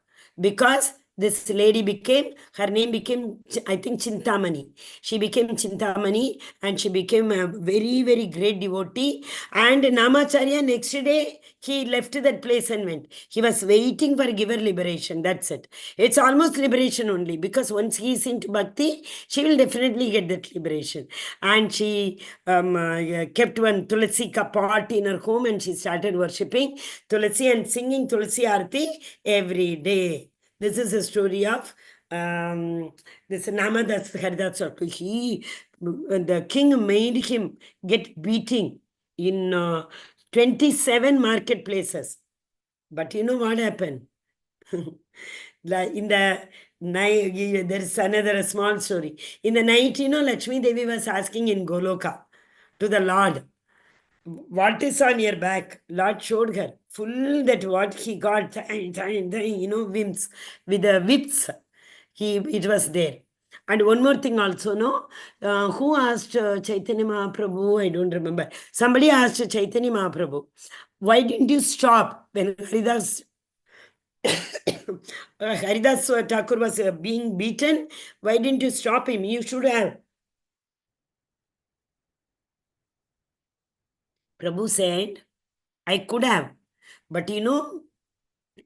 because this lady became, her name became, I think, Chintamani. She became Chintamani and she became a very, very great devotee. And Namacharya, next day, he left that place and went. He was waiting for giver liberation. That's it. It's almost liberation only, because once he is into bhakti, she will definitely get that liberation. And she kept one Tulasi ka pot in her home and she started worshipping Tulasi and singing Tulasi Arati every day. This is a story of this Namadas Haridas. The king made him get beating in 27 marketplaces. But you know what happened? In the night, there is another small story. In the night, Lakshmi Devi was asking in Goloka to the Lord, what is on your back? Lord showed her full that what he got, whims with the whips. It was there. And one more thing also, no? Who asked Chaitanya Mahaprabhu? I don't remember. Somebody asked Chaitanya Mahaprabhu, why didn't you stop when Haridas Haridas Thakur was being beaten? Why didn't you stop him? You should have. Prabhu said, I could have. But in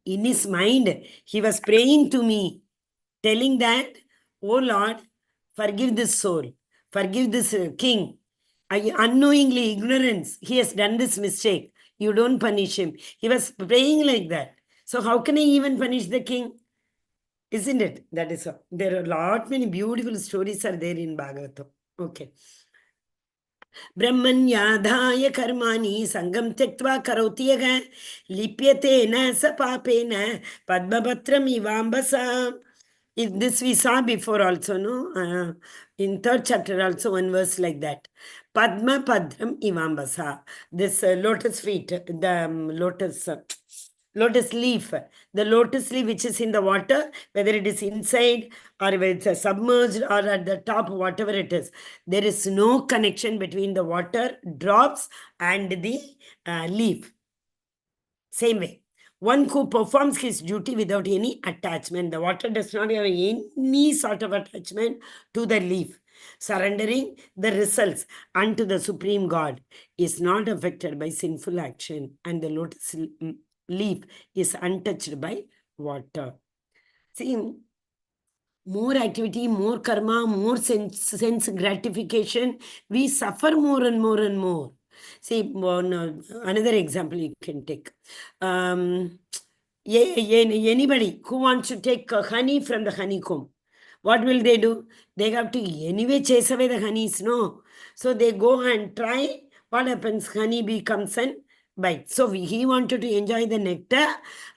his mind, he was praying to me, telling that, oh Lord, forgive this soul, forgive this king. Unknowingly, ignorance, he has done this mistake. You don't punish him. He was praying like that. So how can I even punish the king? Isn't it? That is all. There are a lot many beautiful stories are there in Bhagavatam. Okay. ब्रह्मण्याधाय कर्माणि संगम त्यक्त्वा करोति यः लिप्यते न स पापेन पद्मपत्रम इवाम्बसा. This we saw before also, no? In third chapter also one verse like that. Padma Padram Ivambasa. This lotus feet, the lotus leaf. The lotus leaf which is in the water, whether it is inside or whether it's submerged or at the top, whatever it is, there is no connection between the water drops and the leaf. Same way. One who performs his duty without any attachment. The water does not have any sort of attachment to the leaf. Surrendering the results unto the Supreme God is not affected by sinful action, and the lotus leaf is untouched by water. See, more activity, more karma, more sense gratification, we suffer more and more and more. See, another example you can take. Anybody who wants to take honey from the honeycomb, what will they do? They have to anyway chase away the honeys, no? So they go and try. What happens? Honey becomes an bite. So he wanted to enjoy the nectar,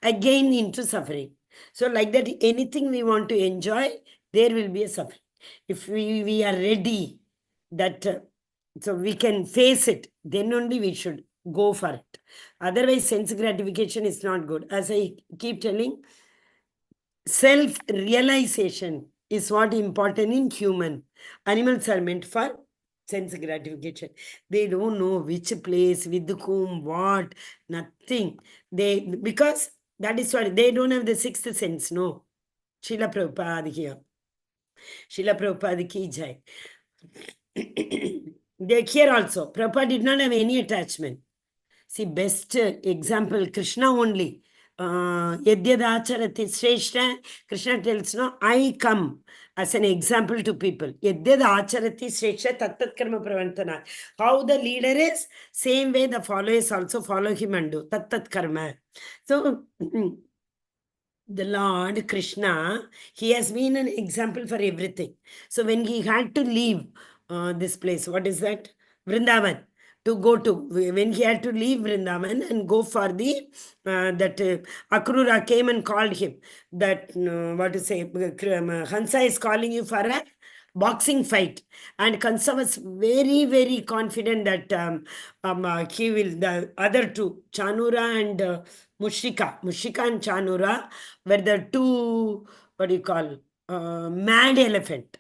again into suffering. So like that, anything we want to enjoy, there will be a suffering. If we are ready that so we can face it, then only we should go for it. Otherwise, sense gratification is not good. As I keep telling, self-realization is what important in human. Animals are meant for sense gratification. They don't know which place, with whom, what, nothing. Because that is why they don't have the sixth sense, no. Srila Prabhupada here. Srila Prabhupada ki jai. Here also, Prabhupada did not have any attachment. See, best example, Krishna only. Yadyadacharati Shreshta, Krishna tells, no, I come as an example to people. Yadyadacharati Shreshta Tattat Karma Pravantana. How the leader is, same way the followers also follow him and do Tattat Karma. So, the Lord Krishna, he has been an example for everything. So when he had to leave this place, what is that? Vrindavan. To go to, when he had to leave Vrindavan and go for the, Akrura came and called him. That, what to say, Hansa is calling you for a boxing fight. And Kansa was very, very confident that he will, the other two, Chanura and Mushrika and Chanura were the two, what do you call, mad elephant.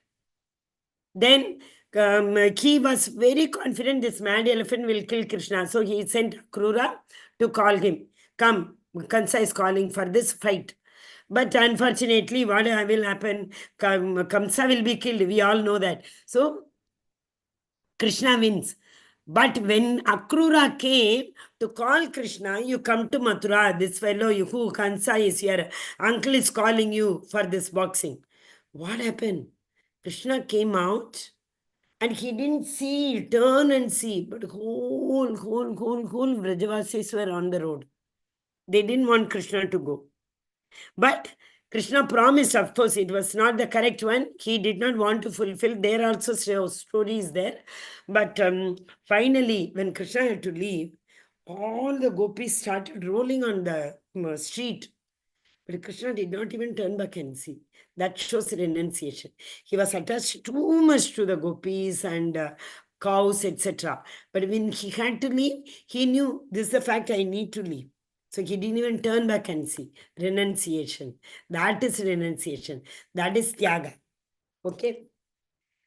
Then he was very confident this mad elephant will kill Krishna. So he sent Krura to call him. Come, Kansa is calling for this fight. But unfortunately, what will happen? Kamsa will be killed. We all know that. So Krishna wins. But when Akrura came to call Krishna, you come to Mathura, this fellow, who Kansa is here, uncle is calling you for this boxing. What happened? Krishna came out and he didn't see, turn and see, but whole Vrajavasis were on the road. They didn't want Krishna to go. But Krishna promised, of course, it was not the correct one. He did not want to fulfill. There are also stories there. But finally, when Krishna had to leave, all the gopis started rolling on the street. But Krishna did not even turn back and see. That shows renunciation. He was attached too much to the gopis and cows, etc. But when he had to leave, he knew this is the fact, I need to leave. So he didn't even turn back and see. Renunciation. That is renunciation. That is tyaga. Okay?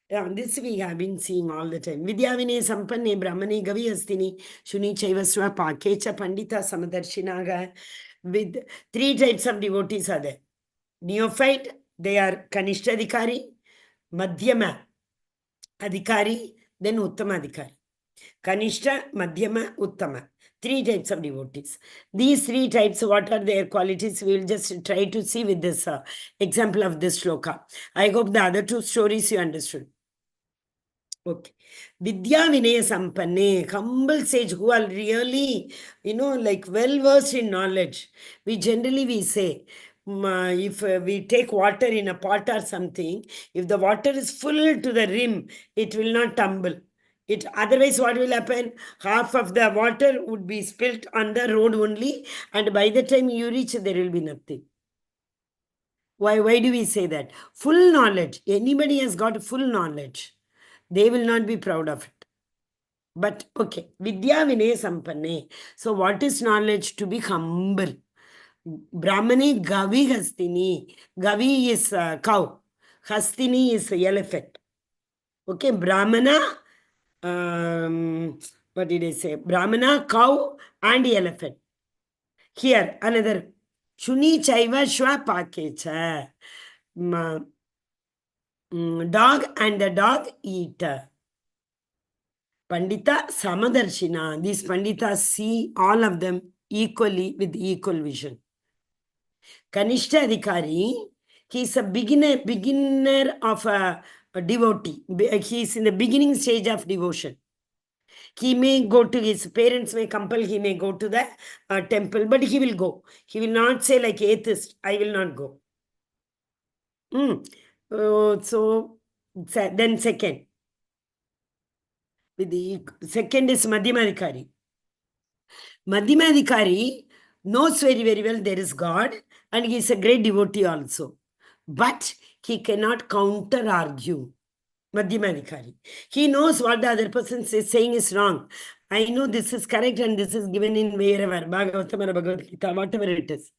This we have been seeing all the time. Vidyavine sampanne brahmane gavi astini shuni chaivasva pakecha pandita samadarshinaga. With 3 types of devotees are there. Neophyte, they are Kanishta Adhikari, Madhyama Adhikari, then Uttama Adhikari. Kanishta, Madhyama, Uttama. 3 types of devotees. These 3 types, what are their qualities? We will just try to see with this example of this shloka. I hope the other 2 stories you understood. Okay. Vidya Vinaya Sampanne, humble sage who are really, like well versed in knowledge. We say, if we take water in a pot or something, if the water is full to the rim, it will not tumble. Otherwise, what will happen? Half of the water would be spilt on the road only, and by the time you reach, there will be nothing. Why do we say that? Full knowledge. Anybody has got full knowledge, they will not be proud of it. But okay, Vidya Vinaya Sampanne. So what is knowledge? To be humble. Brahmane Gavi Hastini. Gavi is cow. Hastini is elephant. Okay, Brahmana, what did I say? Brahmana, cow and elephant. Here, another. Shuni Chaiva Shwa Pakecha. Dog and the dog eat. Pandita Samadarshina. These Panditas see all of them equally with equal vision. Kanishta Adhikari, he is a beginner of a devotee. He is in the beginning stage of devotion. He may go to his parents, may compel, he may go to the temple, but he will go. He will not say like atheist, I will not go. So then second. The second is Madhyamadhikari. Madhyamadhikari knows very, very well there is God and he is a great devotee also. But he cannot counter-argue. Madhyamadhikari. He knows what the other person is saying is wrong. I know this is correct and this is given in wherever, Bhagavatam or Bhagavad Gita, whatever it is.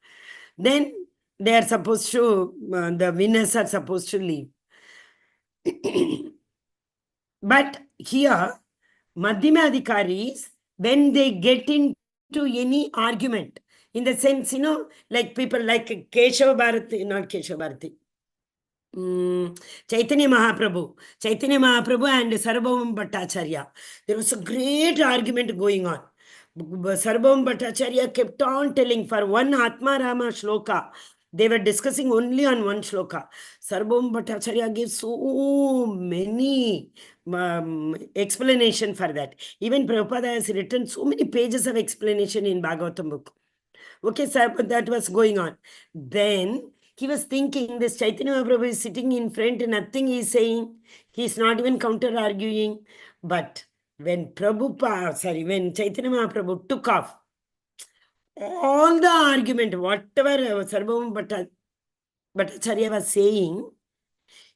Then they are supposed to, the winners are supposed to leave. But here, Madhyamadhikaris, when they get into any argument, in the sense, like people like Keshava Bharati, not Keshava Bharati, Chaitanya Mahaprabhu and Sarvabhauma Bhattacharya. There was a great argument going on. Sarvabhauma Bhattacharya kept on telling for one Atma Rama shloka. They were discussing only on one shloka. Sarvabhauma Bhattacharya gave so many explanation for that. Even Prabhupada has written so many pages of explanation in Bhagavatam book. Okay, sir, that was going on. Then he was thinking this Chaitanya Mahaprabhu is sitting in front and nothing he is saying. He is not even counter-arguing. But when when Chaitanya Mahaprabhu took off, all the argument, whatever Sarvabhauma Bhattacharya was saying,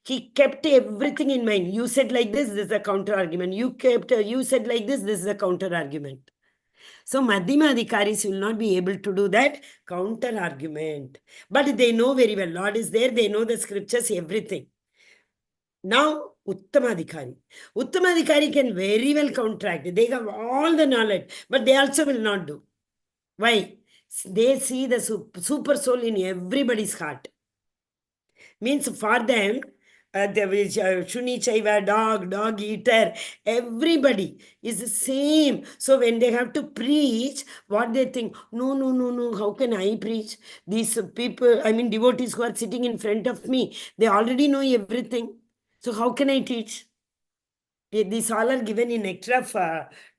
he kept everything in mind. You said like this is a counter-argument. You said like this is a counter-argument. So Madhyamadhikaris will not be able to do that counter-argument. But they know very well. Lord is there. They know the scriptures, everything. Now, Uttamadhikari. Uttamadhikari can very well counteract. They have all the knowledge. But they also will not do. Why? They see the super soul in everybody's heart. Means for them, Shuni Chaiva, dog eater, everybody is the same. So when they have to preach, what they think, no, how can I preach? These people, I mean, devotees who are sitting in front of me, they already know everything. So how can I teach? These all are given in nectar of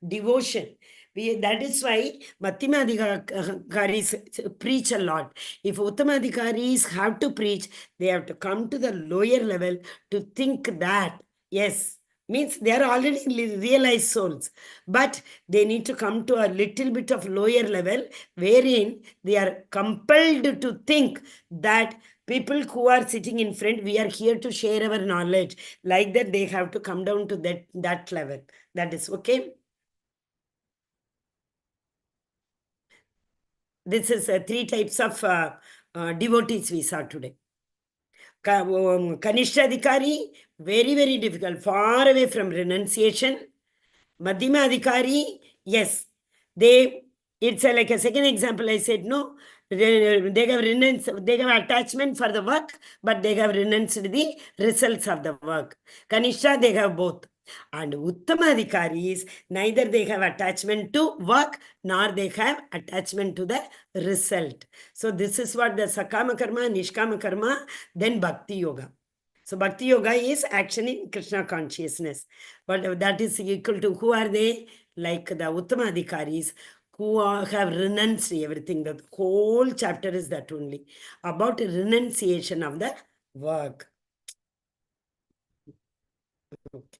devotion. That is why Madhyamadhikaris preach a lot. If Uttamadhikaris have to preach, they have to come to the lower level to think that, yes, means they are already realized souls, but they need to come to a little bit of lower level wherein they are compelled to think that people who are sitting in front, we are here to share our knowledge. Like that, they have to come down to that level. That is okay. This is three types of devotees we saw today. Kanishta Adhikari, very, very difficult, far away from renunciation. Madhyama Adhikari, yes, it's like a second example. I said, no, they have attachment for the work, but they have renounced the results of the work. Kanishta, they have both. And Uttama Adhikaris, neither they have attachment to work, nor they have attachment to the result. So this is what the Sakama Karma, Nishkama Karma, then Bhakti Yoga. So Bhakti Yoga is action in Krishna consciousness. But that is equal to, who are they? Like the Uttama Adhikaris, who have renounced everything. The whole chapter is that only, about renunciation of the work. Okay.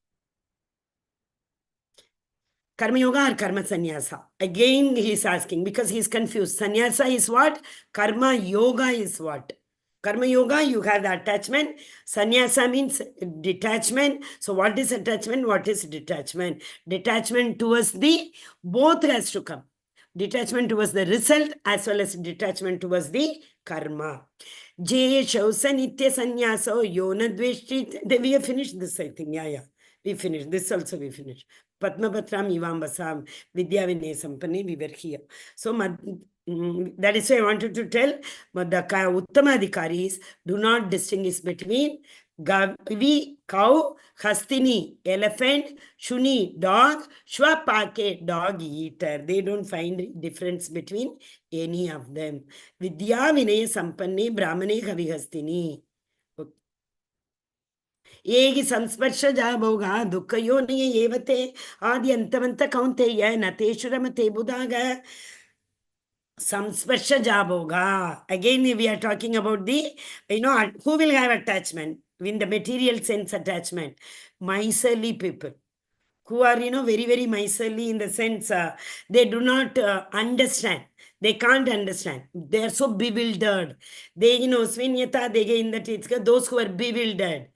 Karma Yoga or Karma Sannyasa? Again, he is asking because he is confused. Sannyasa is what? Karma Yoga is what? Karma Yoga, you have the attachment. Sannyasa means detachment. So what is attachment? What is detachment? Detachment towards the, both has to come. Detachment towards the result as well as detachment towards the karma. Jay Shausa Nitya Sannyasa Yona Dveshti. We have finished this, I think. Yeah. We finished. This also we finished. Padmapatram Ivambasam Vidya Vinay Sampani, we were here. So that is why I wanted to tell, but the Uttamadhikaris do not distinguish between Gavi, cow, Hastini, elephant, Shuni, dog, Shwapake, dog eater. They don't find difference between any of them. Vidya Vinay Sampanne Brahmane Gavi Hastini. ಏಗಿ ಸಂಸ್ಪರ್ಶ ಜಾಭೋಗ ದುಃಖ ಯೋನಿಯ ಏವತೆ ಆದಿ ಅಂತವಂತ Kaunteya ನತೇಶುರಮತೆ ಬುಧಾಗ samsparsha jabhoga. Again, we are talking about the, who will have attachment in the material sense attachment? Miserly people who are, very, very miserly in the sense they do not understand. They can't understand. They are so bewildered. They, svinyata, they in that it's those who are bewildered.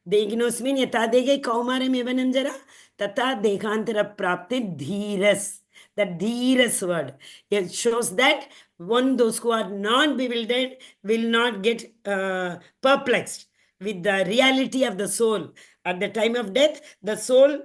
Deginosmin yatadege kaumaram evananjara tata dekantara prapti dhiras. The dhiras word. It shows that those who are not bewildered will not get perplexed with the reality of the soul. At the time of death, the soul,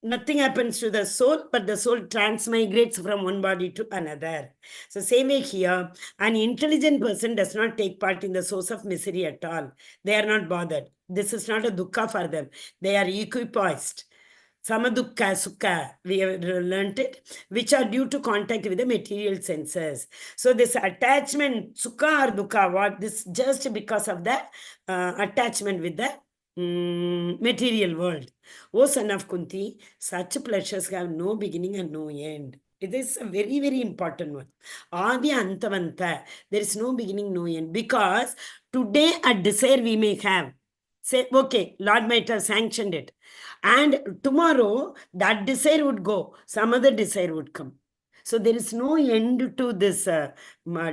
nothing happens to the soul, but the soul transmigrates from one body to another. So same way here, an intelligent person does not take part in the source of misery at all. They are not bothered. This is not a dukkha for them. They are equipoised. Samadukka, sukha, we have learnt it, which are due to contact with the material senses. So this attachment, sukha or dukkha, what this just because of the attachment with the material world. O son of Kunti, such pleasures have no beginning and no end. It is a very, very important one. Adi Antavanta, there is no beginning, no end. Because today a desire we may have. Say, okay, Lord might have sanctioned it. And tomorrow that desire would go, some other desire would come. So there is no end to this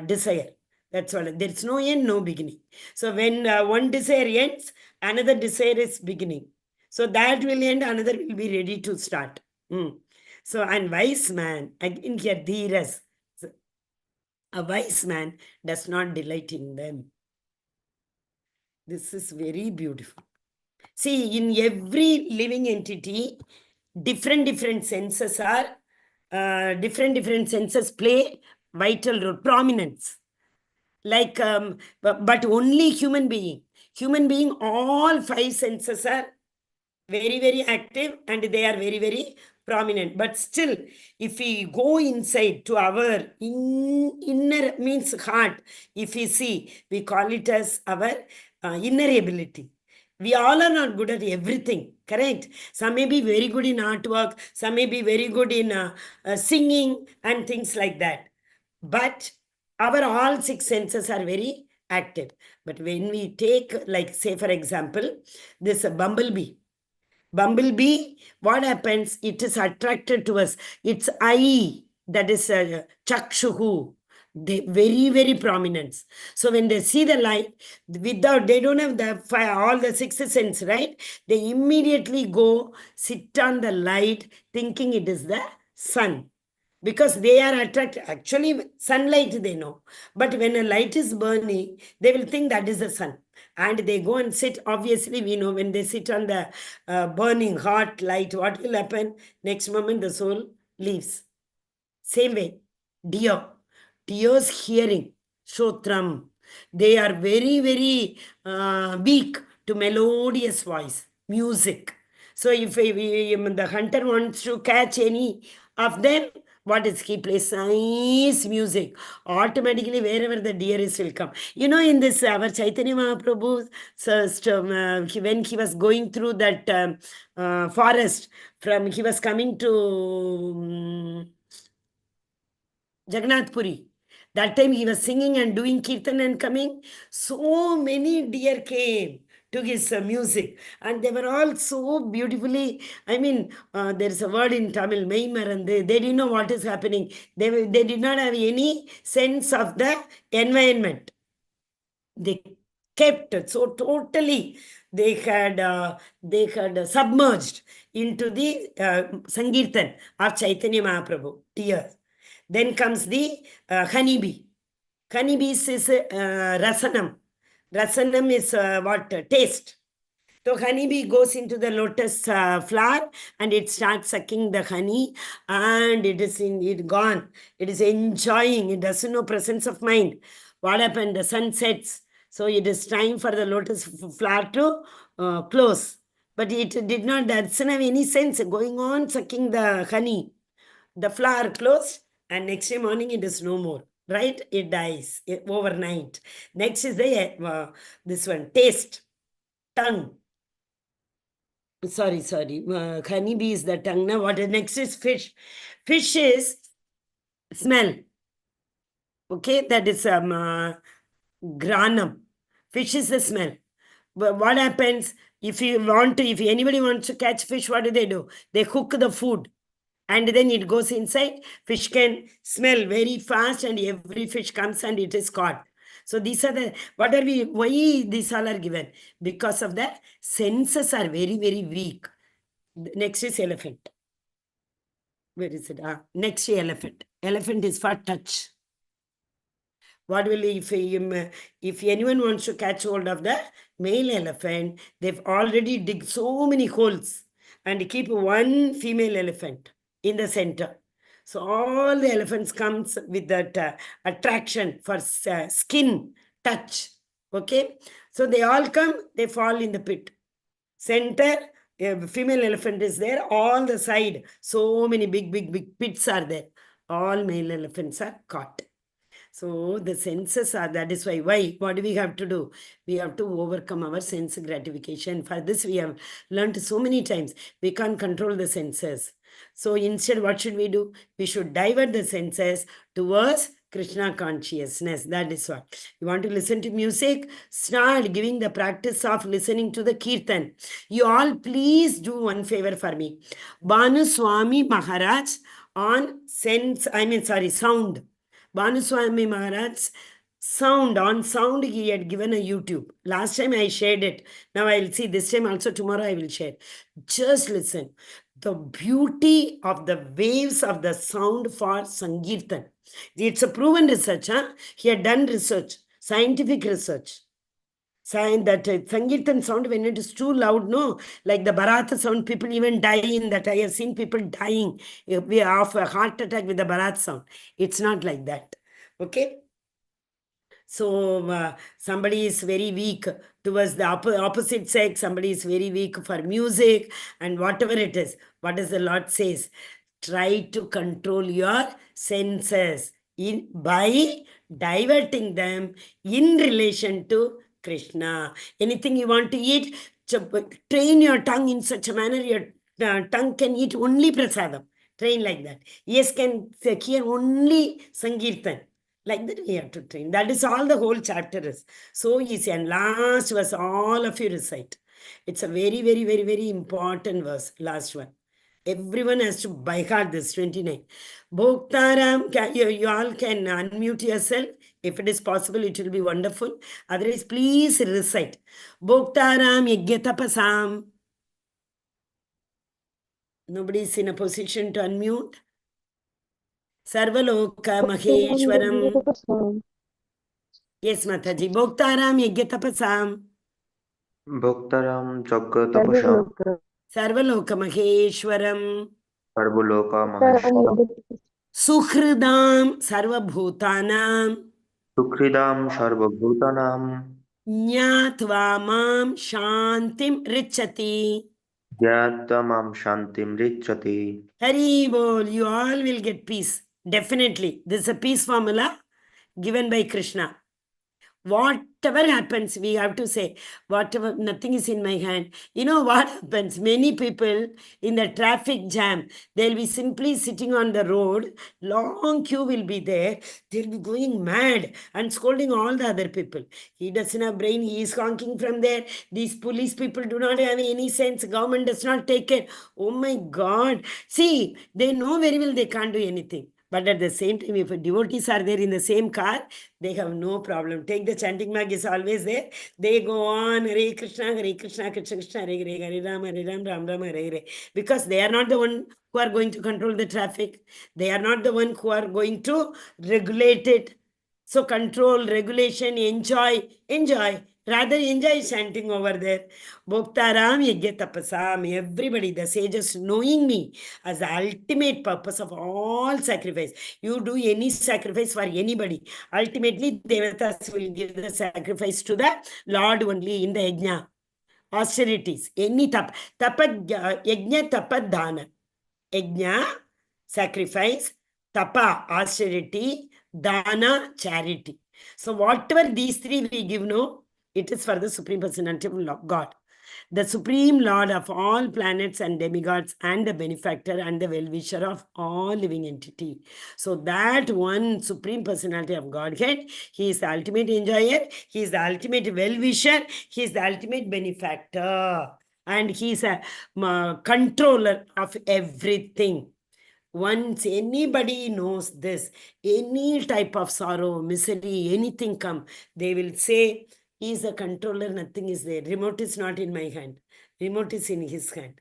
desire. That's all. There is no end, no beginning. So when one desire ends, another desire is beginning. So that will end, another will be ready to start. So, and wise man, again here, dhiras. A wise man does not delight in them. This is very beautiful. See, in every living entity, different senses are, different senses play vital role, prominence. Like, but only human being. Human being, all five senses are very, very active and they are very, very prominent. But still, if we go inside to our inner, means heart, if we see, we call it as our inner ability. We all are not good at everything, correct? Some may be very good in artwork, some may be very good in singing and things like that. But our all six senses are very active. But when we take, like, say, for example, this bumblebee. Bumblebee, what happens? It is attracted to us. Its eye, that is chakshuhu, they very, very prominent. So when they see the light, without, they don't have the all the sixth sense, right? They immediately go sit on the light, thinking it is the sun, because they are attracted. Actually, sunlight they know, but when a light is burning, they will think that is the sun, and they go and sit. Obviously, we know when they sit on the burning hot light, what will happen? Next moment, the soul leaves. Same way, deer. Deer's hearing, Shotram, they are very, very weak to melodious voice, music. So if the hunter wants to catch any of them, what is he plays? Nice music. Automatically, wherever the deer is, will come. You know, in this, our Chaitanya Mahaprabhu, when he was going through that forest, he was coming to Jagannath Puri. That time he was singing and doing kirtan and coming. So many deer came to his music, and they were all so beautifully. I mean, there is a word in Tamil, Meimarande. They didn't know what is happening. They did not have any sense of the environment. They kept so totally. They had submerged into the Sankirtan of Chaitanya Mahaprabhu, tears. Then comes the honeybee. Honeybees is rasanam. Rasanam is what? Taste. So honeybee goes into the lotus flower and it starts sucking the honey, and it gone. It is enjoying. It doesn't know presence of mind. What happened? The sun sets. So it is time for the lotus flower to close. But it did not, doesn't have any sense going on sucking the honey. The flower closed, and next day morning it is no more, right? It dies overnight. Next is the this one, taste, tongue. Sorry. Honeybee is the tongue. Now what is next is fish. Fish is smell. Okay, that is granam. Fish is the smell. But what happens if anybody wants to catch fish, what do? They cook the food. And then it goes inside. Fish can smell very fast, and every fish comes and it is caught. So these are why these all are given? Because of the senses are very, very weak. Next is elephant. Where is it? Next is elephant. Elephant is for touch. What will, if anyone wants to catch hold of the male elephant, they've already dig so many holes and keep one female elephant in the center. So all the elephants comes with that attraction for skin touch. Okay, so they all come, they fall in the pit. Center, female elephant is there. All the side, so many big pits are there. All male elephants are caught. So the senses are, that is why, what do we have to do? We have to overcome our sense gratification. For this, we have learned so many times. We can't control the senses. So instead, what should we do? We should divert the senses towards Krishna consciousness. That is what. You want to listen to music? Start giving the practice of listening to the kirtan. You all please do one favor for me. Bhanu Swami Maharaj on sound. Bhanuswami Maharaj's sound, he had given a YouTube. Last time I shared it. Now I'll see this time also, tomorrow I will share. Just listen. The beauty of the waves of the sound for Sankirtan. It's a proven research. He had done research, scientific research. That Sankirtan sound, when it is too loud, no, like the Bharat sound, people even die in that. I have seen people dying of a heart attack with the Bharat sound. It's not like that. Okay. So somebody is very weak towards the opposite sex, somebody is very weak for music and whatever it is. What does the Lord says? Try to control your senses by diverting them in relation to Krishna. Anything you want to eat, train your tongue in such a manner your tongue can eat only prasadam. Train like that. Yes, can hear only Sankirtan. Like that we have to train. That is all the whole chapter is. So easy. And last verse, all of you recite. It's a very, very, very, very important verse. Last one. Everyone has to by heart this 29. Bhoktaram, you all can unmute yourself. If it is possible, it will be wonderful. Otherwise, please recite. Bhoktaram yajnatapasam. Nobody is in a position to unmute. Sarvaloka Maheshwaram. Yes, Mataji. Bhoktaram yajnatapasam. Bhaktaram Jagatapasham Sarvaloka Maheshwaram. Sarvaloka Maheshwaram Suhridam Sarvabhutanam. Sukhridam Sarvabhutanam Jnatva mam shantim richati. Jyatamam Shantim Richati. Hari bol, you all will get peace. Definitely. This is a peace formula given by Krishna. Whatever happens, we have to say, whatever, nothing is in my hand. You know what happens? Many people in the traffic jam, they'll be simply sitting on the road, long queue will be there, they'll be going mad and scolding all the other people. He doesn't have brain, he is honking from there. These police people do not have any sense, government does not take care. Oh my God. See, they know very well they can't do anything. But at the same time, if devotees are there in the same car, they have no problem. Take the chanting mag is always there. They go on, Hare Krishna, Krishna Krishna, Hare Hare, Hare Ram, Ram Ram, Hare Hare. Because they are not the one who are going to control the traffic. They are not the one who are going to regulate it. So control, regulation, enjoy. Rather enjoy chanting over there. Bhoktaram yajna tapasam. Everybody, the sages knowing me as the ultimate purpose of all sacrifice. You do any sacrifice for anybody. Ultimately, Devatas will give the sacrifice to the Lord only in the yajna. Austerities. Any tap. Yajna tapadhana. Yajna, sacrifice. Tapa, austerity. Dana, charity. So whatever these three we give, no, it is for the Supreme Personality of God, the Supreme Lord of all planets and demigods, and the benefactor and the well-wisher of all living entity. So that one Supreme Personality of Godhead, he is the ultimate enjoyer, he is the ultimate well-wisher, he is the ultimate benefactor, and he is a controller of everything. Once anybody knows this, any type of sorrow, misery, anything come, they will say, he is a controller, nothing is there. Remote is not in my hand. Remote is in his hand.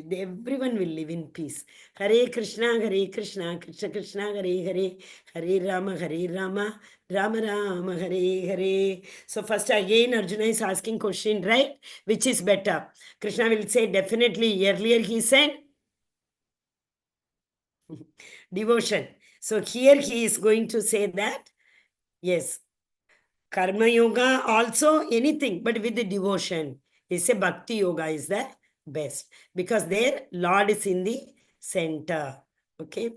Everyone will live in peace. Hare Krishna, Krishna Krishna, Hare Rama, Rama Rama, Hare Hare. So first again Arjuna is asking question, right? Which is better? Krishna will say definitely. Earlier he said devotion. So here he is going to say that, yes, Karma Yoga also anything, but with the devotion. He say Bhakti Yoga is the best because there Lord is in the center. Okay.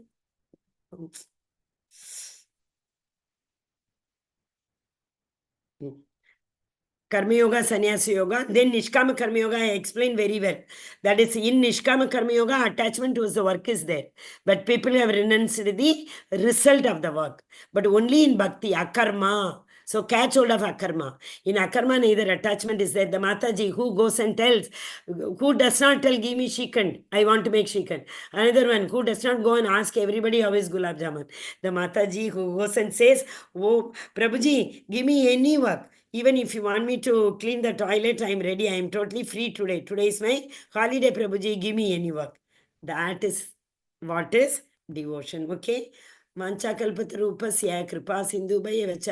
Karma Yoga, Sannyasa Yoga, then Nishkama Karma Yoga, I explained very well. That is, in Nishkama Karma Yoga, attachment towards the work is there. But people have renounced the result of the work. But only in Bhakti, Akarma. So catch hold of Akarma. In Akarma, neither attachment is there. The Mataji who goes and tells, who does not tell, give me Shikand, I want to make Shikand. Another one who does not go and ask everybody how is Gulab Jamun. The Mataji who goes and says, oh, Prabhuji, give me any work. Even if you want me to clean the toilet, I am ready. I am totally free today. Today is my holiday, Prabhuji. Give me any work. That is what is devotion. Okay. वाञ्छाकल्पतरूपस्य कृपा सिन्धुभैः च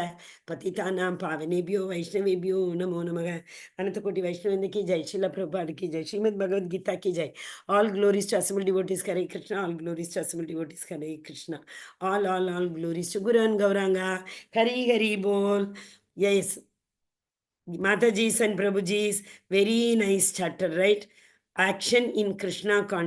पतितानां पावनेभ्यो वैष्णवेभ्यो नमो नमः. अनंतकोटि वैष्णवेंद्र की जय, श्रील प्रभुपाद की जय, श्रीमद् भगवद गीता की जय. All glories to assembled devotees, Hare Krishna. All glories to assembled devotees, Hare Krishna. All glories to Guru and Gauranga. Hari Bol. Yes, Mataji's and Prabhuji's very nice chapter, right? Action in Krishna consciousness.